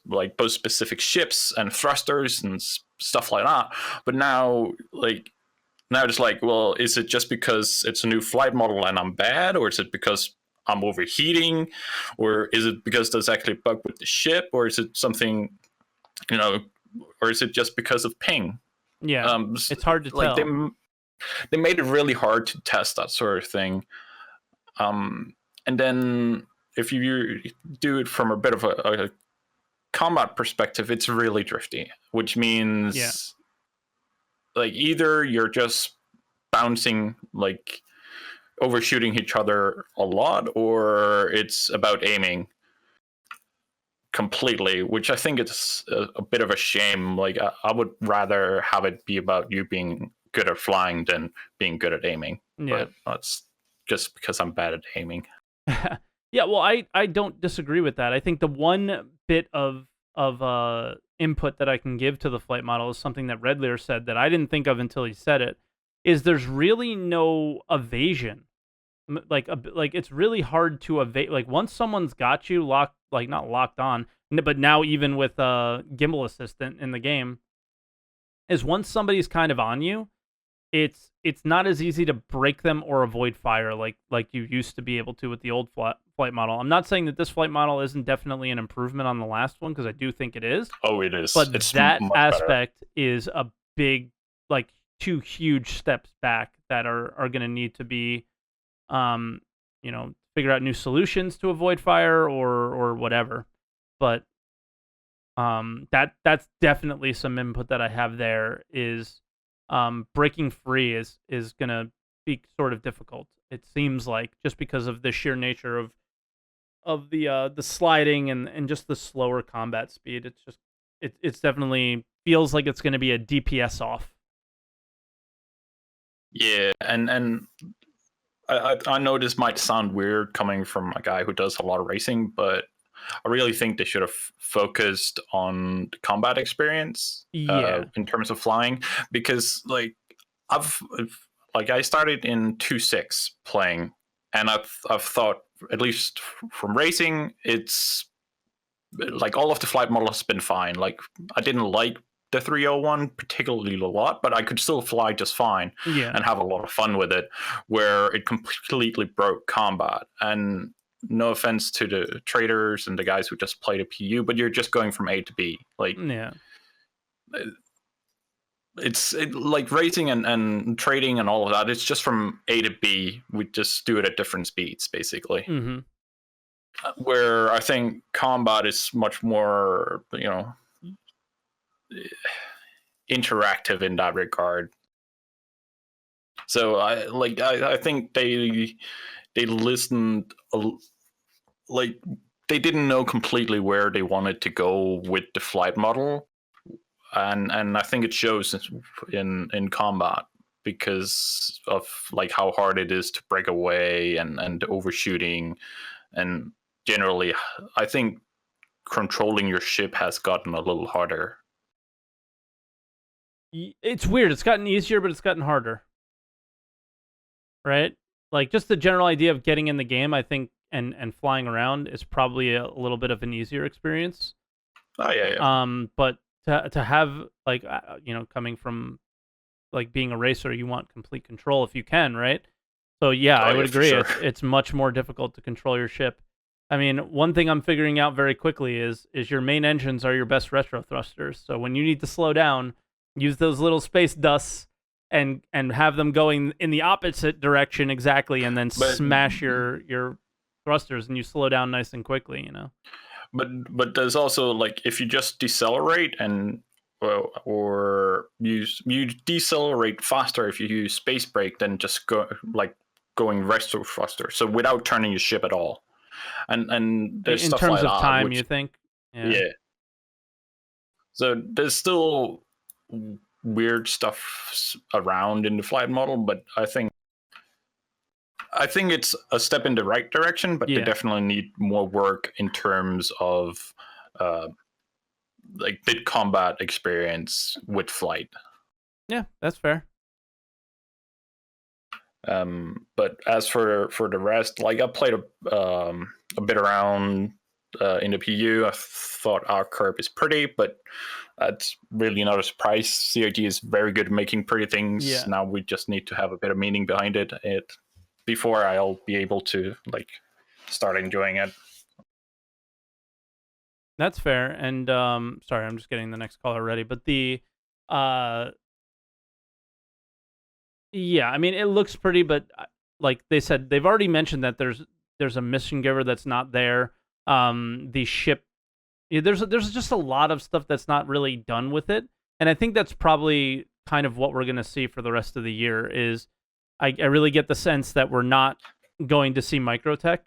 like both specific ships and thrusters and stuff like that, but now it's like, well, is it just because it's a new flight model and I'm bad, or is it because I'm overheating, or is it because there's actually a bug with the ship, or is it something, or is it just because of ping? Yeah. It's hard to like tell. they made it really hard to test that sort of thing. And then if you do it from a bit of a combat perspective, it's really drifty, which means Yeah. like either you're just bouncing, like overshooting each other a lot, or it's about aiming. completely, which I think is a bit of a shame. Like I would rather have it be about you being good at flying than being good at aiming. Yeah. But that's just because I'm bad at aiming. Yeah, well, I don't disagree with that. I think the one bit of input that I can give to the flight model is something that Redlear said that I didn't think of until he said it. Is there's really no evasion. Like it's really hard to evade. Like once someone's got you locked, like not locked on, but now even with gimbal assistant in the game, is once somebody's kind of on you, it's not as easy to break them or avoid fire like you used to be able to with the old flight model. I'm not saying that this flight model isn't definitely an improvement on the last one, because I do think it is. Oh, it is. But it's that much aspect is a big, like, 2 huge steps back that are going to need to be, figure out new solutions to avoid fire or whatever. But that's definitely some input that I have there. Is breaking free is going to be sort of difficult. It seems like, just because of the sheer nature of the sliding and just the slower combat speed. It's definitely feels like it's going to be a DPS off. Yeah, and I know this might sound weird coming from a guy who does a lot of racing, but I really think they should have focused on the combat experience in terms of flying, because like I started in 2.6 playing, and I've thought, at least from racing, it's like all of the flight model has been fine. Like I didn't like the 301 particularly a lot, but I could still fly just fine and have a lot of fun with it, where it completely broke combat. And no offense to the traders and the guys who just play the PU, but you're just going from A to B. Like, it's like racing and trading and all of that. It's just from A to B. We just do it at different speeds, basically. Mm-hmm. Where I think combat is much more, interactive in that regard. So I think they listened, like they didn't know completely where they wanted to go with the flight model, and I think it shows in combat, because of like how hard it is to break away and overshooting, and generally I think controlling your ship has gotten a little harder. It's weird. It's gotten easier, but it's gotten harder. Right? Like, just the general idea of getting in the game, I think, and flying around is probably a little bit of an easier experience. Oh, yeah. But to have, like, coming from, like, being a racer, you want complete control if you can, right? So, yeah, I would agree. Sure. It's much more difficult to control your ship. I mean, one thing I'm figuring out very quickly is your main engines are your best retro thrusters. So when you need to slow down, use those little space dusts and have them going in the opposite direction exactly, and then smash your thrusters, and you slow down nice and quickly, But there's also, like, if you just decelerate or you decelerate faster if you use space brake than just going retro thruster. So without turning your ship at all. And there's in stuff terms like of that, time, you think? Yeah. So there's still weird stuff around in the flight model, but I think it's a step in the right direction, but they definitely need more work in terms of like the combat experience with flight. Yeah, that's fair. But as for the rest, like I played a bit around in the PU. I thought our curve is pretty, but that's really not a surprise. CIG is very good at making pretty things. Yeah. Now we just need to have a bit of meaning behind it before I'll be able to like start enjoying it. That's fair. And sorry, I'm just getting the next caller ready. But yeah, I mean, it looks pretty, but like they said, they've already mentioned that there's a mission giver that's not there. The ship, there's just a lot of stuff that's not really done with it, and I think that's probably kind of what we're gonna see for the rest of the year. Is I really get the sense that we're not going to see Microtech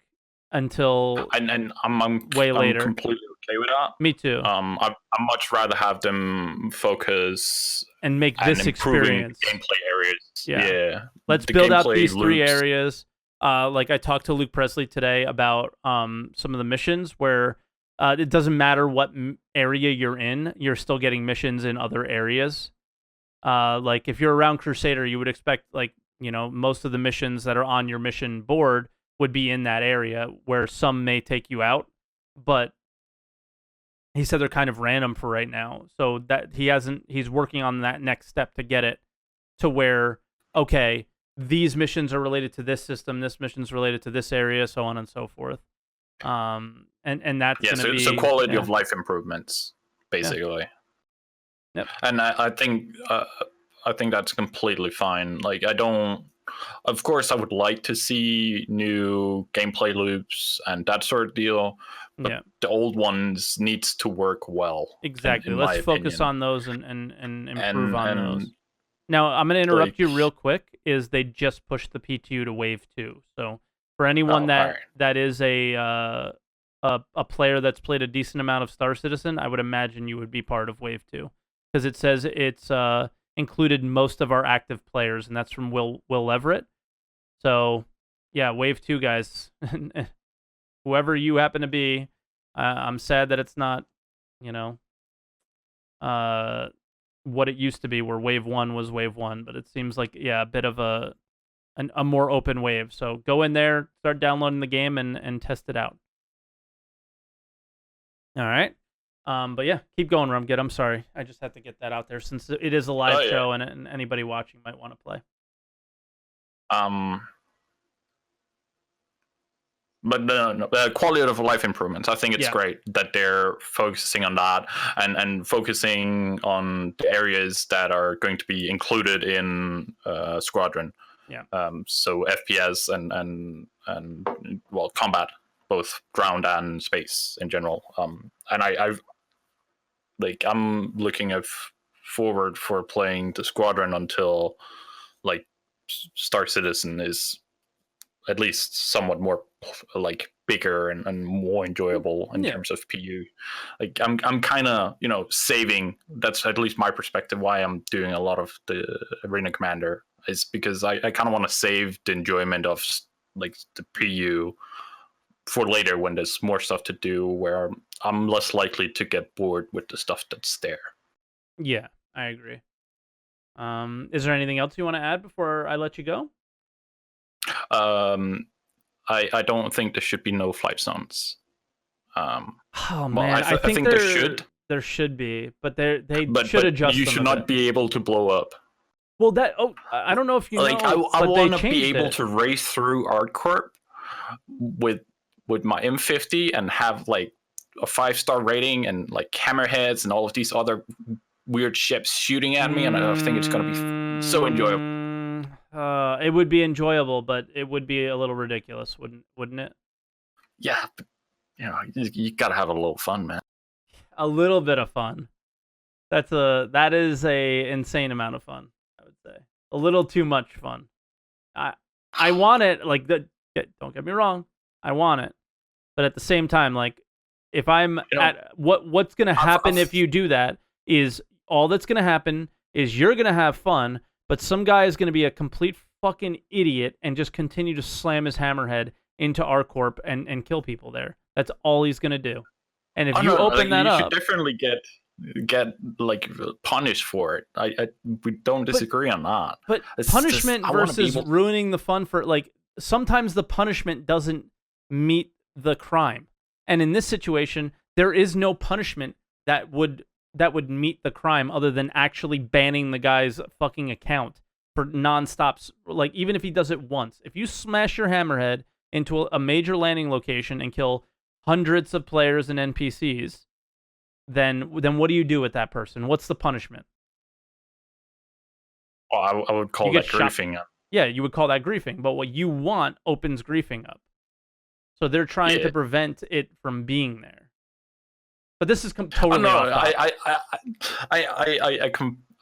until and I'm way later. I'm completely okay with that. Me too. I'd much rather have them focus and make and this improving experience. gameplay areas. Yeah. Let's The build out gameplay these 3 loops. areas. Like I talked to Luke Presley today about some of the missions where it doesn't matter what area you're in, you're still getting missions in other areas. Like if you're around Crusader, you would expect like, you know, most of the missions that are on your mission board would be in that area, where some may take you out, but he said they're kind of random for right now. So that he's working on that next step to get it to where, okay, these missions are related to this system, this mission's related to this area, so on and so forth. And that's going to be so quality of life improvements, basically. Yep. And I think that's completely fine. Like of course I would like to see new gameplay loops and that sort of deal, but the old ones needs to work well. Exactly. In Let's my focus opinion. on those and improve on those. Now, I'm going to like, interrupt you real quick. Is they just pushed the PTU to Wave 2. So for anyone that is a player that's played a decent amount of Star Citizen, I would imagine you would be part of Wave 2. Because it says it's included most of our active players, and that's from Will Everett. So, yeah, Wave 2, guys. Whoever you happen to be, I'm sad that it's not, you know, what it used to be, where Wave 1 was Wave 1. But it seems like, a bit of a more open wave. So go in there, start downloading the game, and test it out. All right. But yeah, keep going, Rumged. I'm sorry. I just had to get that out there since it is a live show and anybody watching might want to play. But the quality of life improvements, I think it's great that they're focusing on that and focusing on the areas that are going to be included in Squadron. Yeah. So FPS and combat, both ground and space in general. And I'm looking forward for playing the Squadron until like Star Citizen is at least somewhat more like bigger and more enjoyable in terms of PU. Like I'm kind of, saving. That's at least my perspective. Why I'm doing a lot of the Arena Commander is because I kind of want to save the enjoyment of like the PU for later when there's more stuff to do, where I'm less likely to get bored with the stuff that's there. Yeah, I agree. Is there anything else you want to add before I let you go? I don't think there should be no flight zones. Oh man, I think there should. There should be, but they should adjust. You should not be able to blow up. Well, I don't know if you know. I want to be able to race through ArtCorp with my M50 and have like a 5-star rating and like hammerheads and all of these other weird ships shooting at me, and I think it's going to be so enjoyable. It would be enjoyable, but it would be a little ridiculous, wouldn't it? Yeah, but, you gotta have a little fun, man. A little bit of fun. That is a insane amount of fun, I would say. A little too much fun. I want it, like, don't get me wrong, I want it, but at the same time, like, if I'm what's gonna happen if you do that is all that's gonna happen is you're gonna have fun. But some guy is going to be a complete fucking idiot and just continue to slam his hammerhead into ArcCorp and kill people there. That's all he's going to do. And if you open that up, you should definitely get like punished for it. We don't disagree on that. But punishment versus ruining the fun for, like, sometimes the punishment doesn't meet the crime. And in this situation, there is no punishment that would meet the crime other than actually banning the guy's fucking account for nonstops. Like, even if he does it once, if you smash your hammerhead into a major landing location and kill hundreds of players and NPCs, then what do you do with that person? What's the punishment? Well, I would call that griefing up. Yeah, you would call that griefing. But what you want opens griefing up. So they're trying to prevent it from being there. But this is totally off topic.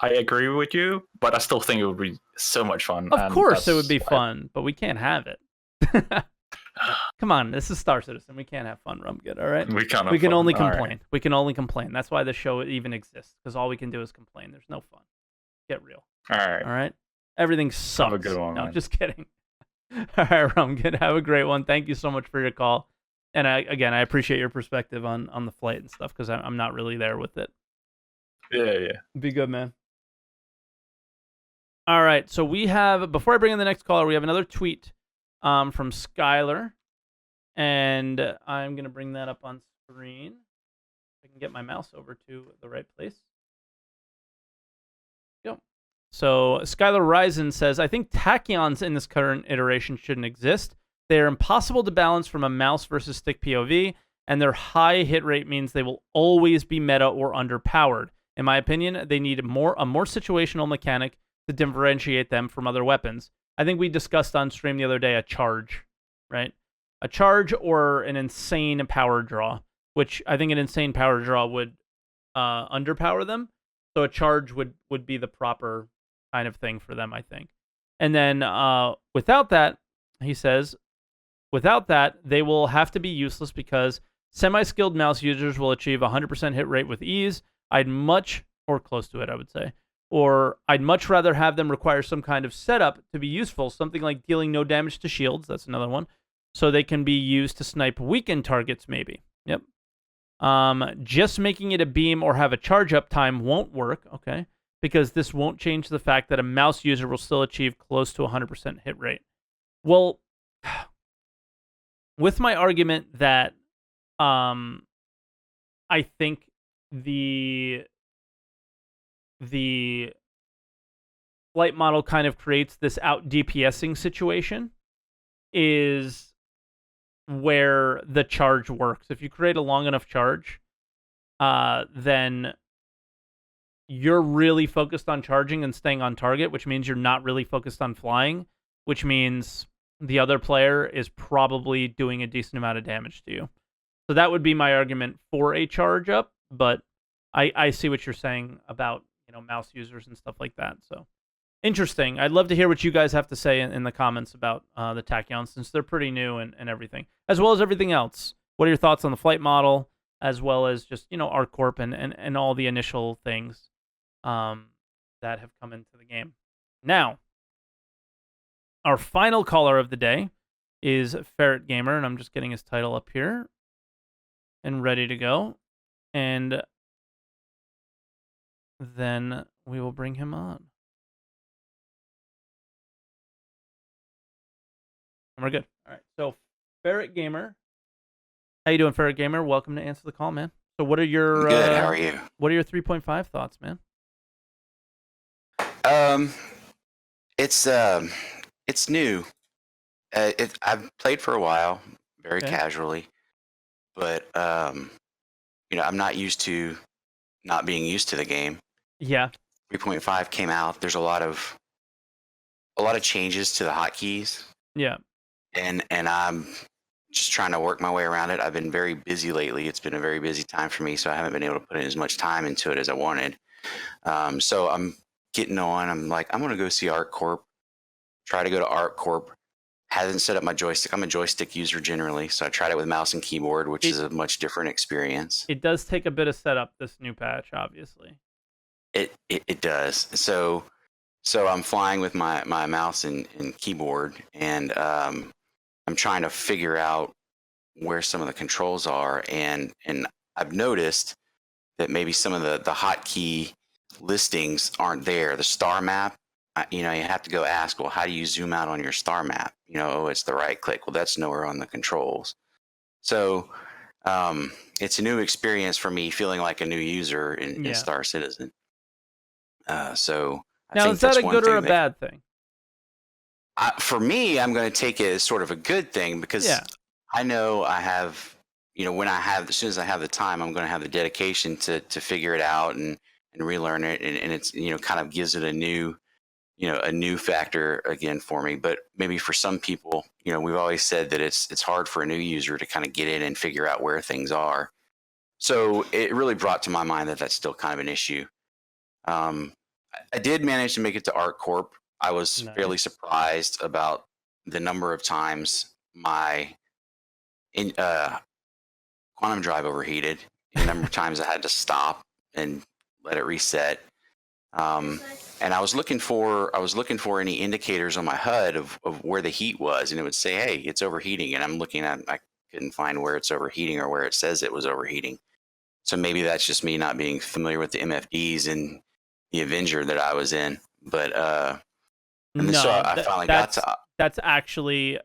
I agree with you, but I still think it would be so much fun. Of course it would be fun, but we can't have it. Come on, this is Star Citizen. We can't have fun, Rumged, all right? We can't. We can only All right. complain. We can only complain. That's why the show even exists, because all we can do is complain. There's no fun. Get real. All right. All right? Everything sucks. Have a good one, No, man. just kidding. All right, Rumged, have a great one. Thank you so much for your call. And I appreciate your perspective on the flight and stuff, because I'm not really there with it. Yeah. Be good, man. All right, so we have, before I bring in the next caller, we have another tweet from Skyllar. And I'm going to bring that up on screen. I can get my mouse over to the right place. Go. So Skyllar Ryzen says, I think tachyons in this current iteration shouldn't exist. They are impossible to balance from a mouse versus stick POV, and their high hit rate means they will always be meta or underpowered. In my opinion, they need a more situational mechanic to differentiate them from other weapons. I think we discussed on stream the other day a charge, right? A charge or an insane power draw, which I think an insane power draw would underpower them. So a charge would be the proper kind of thing for them, I think. And then without that, he says, without that, they will have to be useless because semi-skilled mouse users will achieve 100% hit rate with ease. I'd much, or close to it, I would say. Or I'd much rather have them require some kind of setup to be useful, something like dealing no damage to shields. That's another one. So they can be used to snipe weakened targets, maybe. Yep. Just making it a beam or have a charge up time won't work, okay? Because this won't change the fact that a mouse user will still achieve close to 100% hit rate. Well, with my argument that I think the flight model kind of creates this out DPSing situation is where the charge works. If you create a long enough charge, then you're really focused on charging and staying on target, which means you're not really focused on flying, which means the other player is probably doing a decent amount of damage to you. So that would be my argument for a charge up, but I see what you're saying about, mouse users and stuff like that. So interesting. I'd love to hear what you guys have to say in the comments about the tachyons, since they're pretty new and everything, as well as everything else. What are your thoughts on the flight model, as well as just, ArcCorp and all the initial things that have come into the game? Now, our final caller of the day is Ferretgamr, and I'm just getting his title up here and ready to go. And then we will bring him on. And we're good. All right. So, Ferretgamr. How you doing, Ferretgamr? Welcome to Answer the Call, man. So what are your... Good, how are you? What are your 3.5 thoughts, man? It's new. I've played for a while, very casually, but I'm not used to not being used to the game. Yeah. 3.5 came out. There's a lot of changes to the hotkeys. Yeah. And I'm just trying to work my way around it. I've been very busy lately. It's been a very busy time for me, so I haven't been able to put in as much time into it as I wanted. So I'm getting on. I'm like, I'm going to go see ArcCorp. Try to go to ArcCorp. Hasn't set up my joystick. I'm a joystick user generally, so I tried it with mouse and keyboard, which is a much different experience. It does take a bit of setup, this new patch, obviously. It does. So I'm flying with my mouse and keyboard, and I'm trying to figure out where some of the controls are, and I've noticed that maybe some of the hotkey listings aren't there. The star map, you have to go ask, well, how do you zoom out on your star map? It's the right click. Well, that's nowhere on the controls. So it's a new experience for me, feeling like a new user in Star Citizen. So now, is that a good or a bad thing? For me, I'm going to take it as sort of a good thing, because I know I have, as soon as I have the time, I'm going to have the dedication to figure it out and relearn it. And it's, kind of gives it a new factor again for me. But maybe for some people, we've always said that it's hard for a new user to kind of get in and figure out where things are. So it really brought to my mind that that's still kind of an issue. I did manage to make it to ArcCorp. I was fairly surprised about the number of times my in quantum drive overheated. A number of times I had to stop and let it reset. And I was looking for any indicators on my HUD of where the heat was, and it would say, "Hey, it's overheating." And I'm looking at, I couldn't find where it's overheating or where it says it was overheating. So maybe that's just me not being familiar with the MFDs and the Avenger that I was in. But and then, so I finally got to. That's actually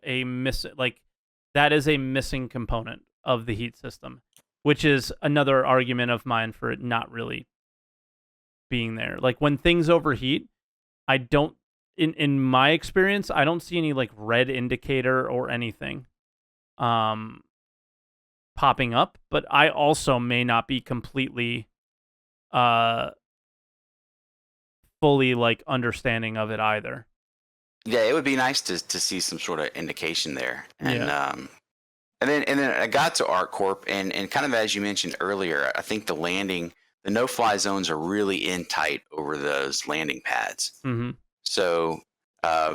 that is a missing component of the heat system, which is another argument of mine for it not really being there. Like when things overheat, I don't, in my experience, I don't see any like red indicator or anything popping up, but I also may not be completely fully like understanding of it either. Yeah, it would be nice to see some sort of indication there. And and then I got to ArcCorp, and kind of as you mentioned earlier, I think the no-fly zones are really in tight over those landing pads. Mm-hmm. So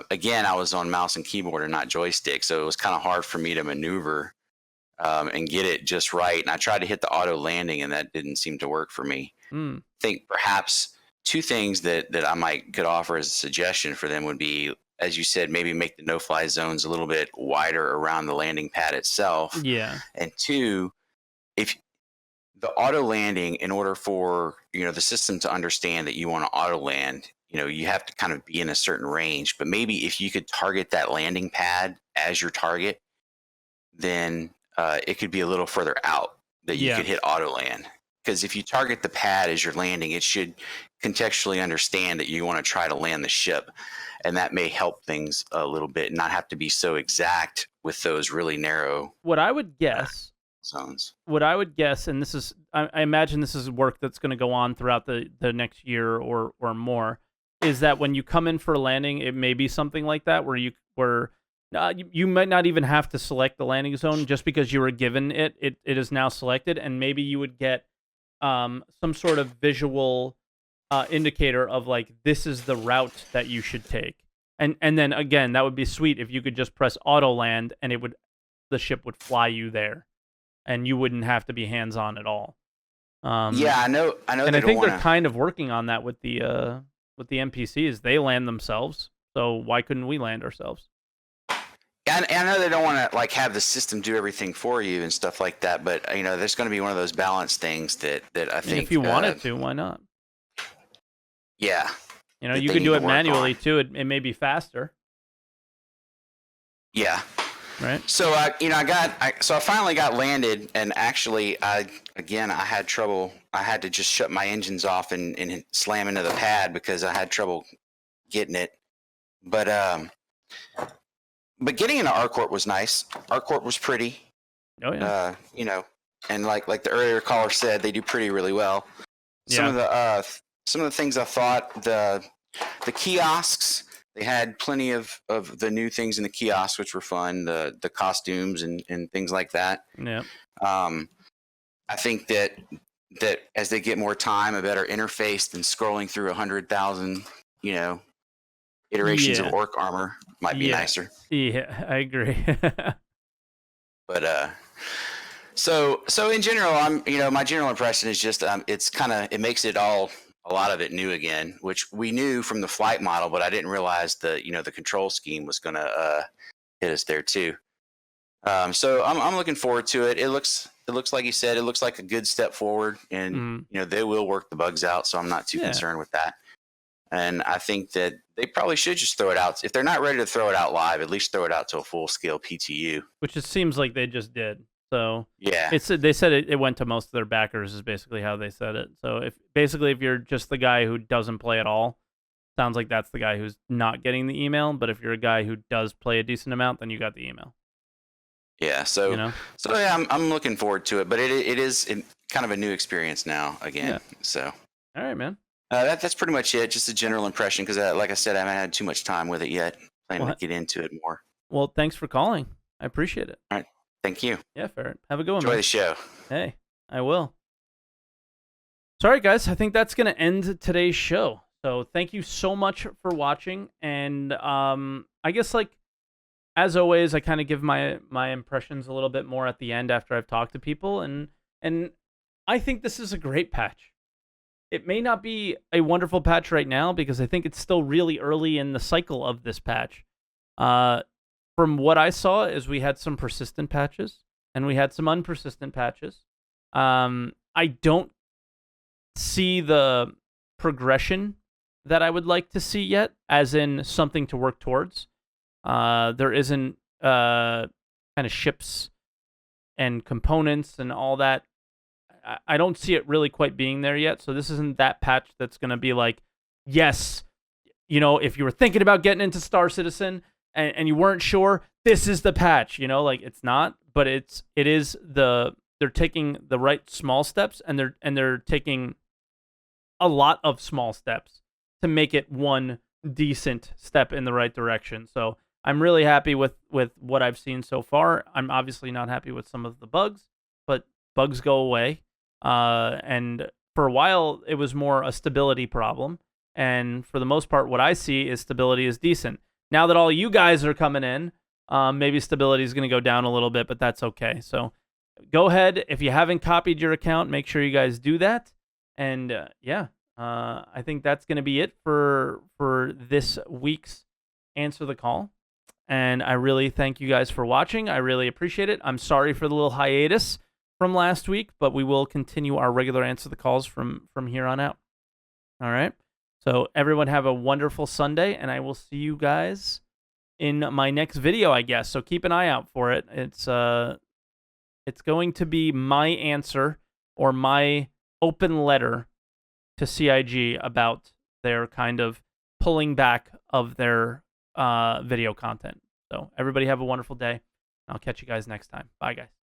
again, I was on mouse and keyboard and not joystick, so it was kind of hard for me to maneuver and get it just right. And I tried to hit the auto landing, and that didn't seem to work for me. I think perhaps two things that I could offer as a suggestion for them would be, as you said, maybe make the no-fly zones a little bit wider around the landing pad itself. Yeah. And two, if the auto landing, in order for the system to understand that you want to auto land, you have to kind of be in a certain range. But maybe if you could target that landing pad as your target, then it could be a little further out that you could hit auto land. Because if you target the pad as you're landing, it should contextually understand that you want to try to land the ship. And that may help things a little bit and not have to be so exact with those really narrow what I would guess zones. What I would guess, and this is, I imagine this is work that's going to go on throughout the next year or more, is that when you come in for a landing, it may be something like that where you might not even have to select the landing zone just because you were given it is now selected, and maybe you would get some sort of visual indicator of like, this is the route that you should take. And then again, that would be sweet if you could just press auto land and the ship would fly you there and you wouldn't have to be hands on at all. Yeah, I know. And I think they're kind of working on that with the NPCs. They land themselves, so why couldn't we land ourselves? I know they don't want to like have the system do everything for you and stuff like that, but there's going to be one of those balance things that I think. And if you wanted to, why not? Yeah. You could do it manually too. It may be faster. Yeah. Right. So I finally got landed, and actually I had trouble. I had to just shut my engines off and slam into the pad because I had trouble getting it. But getting into ArcCorp was nice. ArcCorp was pretty. Oh yeah. And like the earlier caller said, they do pretty really well. Some of the things I thought, the kiosks, they had plenty of the new things in the kiosks, which were fun. The costumes and things like that. Yeah. I think that as they get more time, a better interface than scrolling through 100,000, iterations of orc armor might be nicer. Yeah, I agree. But so in general, my general impression is just it makes it a lot of it new again, which we knew from the flight model, but I didn't realize the control scheme was going to hit us there too. So I'm looking forward to it. It looks like you said, it looks like a good step forward, and they will work the bugs out, so I'm not too concerned with that. And I think that they probably should just throw it out. If they're not ready to throw it out live, at least throw it out to a full-scale PTU. Which it seems like they just did. So yeah, they said it went to most of their backers is basically how they said it. So if you're just the guy who doesn't play at all, sounds like that's the guy who's not getting the email. But if you're a guy who does play a decent amount, then you got the email. Yeah, so yeah, I'm looking forward to it. But it is kind of a new experience now again. Yeah. So all right, man. That's pretty much it. Just a general impression, because like I said, I haven't had too much time with it yet. Planning to get into it more. Well, thanks for calling. I appreciate it. All right. Thank you. Yeah, Ferret. Have a good one. Enjoy man. the show. Hey, I will. Sorry, guys. I think that's going to end today's show. So thank you so much for watching. And I guess as always, I kind of give my impressions a little bit more at the end after I've talked to people, and I think this is a great patch. It may not be a wonderful patch right now because I think it's still really early in the cycle of this patch. From what I saw is we had some persistent patches and we had some unpersistent patches. I don't see the progression that I would like to see yet, as in something to work towards. There isn't kind of ships and components and all that. I don't see it really quite being there yet. So this isn't that patch that's going to be like, yes, if you were thinking about getting into Star Citizen and you weren't sure, this is the patch, like it's not, but they're taking the right small steps, and they're taking a lot of small steps to make it one decent step in the right direction. So I'm really happy with what I've seen so far. I'm obviously not happy with some of the bugs, but bugs go away. And for a while, it was more a stability problem. And for the most part, what I see is stability is decent. Now that all you guys are coming in, maybe stability is going to go down a little bit, but that's okay. So go ahead. If you haven't copied your account, make sure you guys do that. And I think that's going to be it for this week's Answer the Call. And I really thank you guys for watching. I really appreciate it. I'm sorry for the little hiatus from last week, but we will continue our regular Answer the Calls from here on out. All right. So everyone have a wonderful Sunday, and I will see you guys in my next video, I guess. So keep an eye out for it. It's going to be my answer or my open letter to CIG about their kind of pulling back of their video content. So everybody have a wonderful day. I'll catch you guys next time. Bye, guys.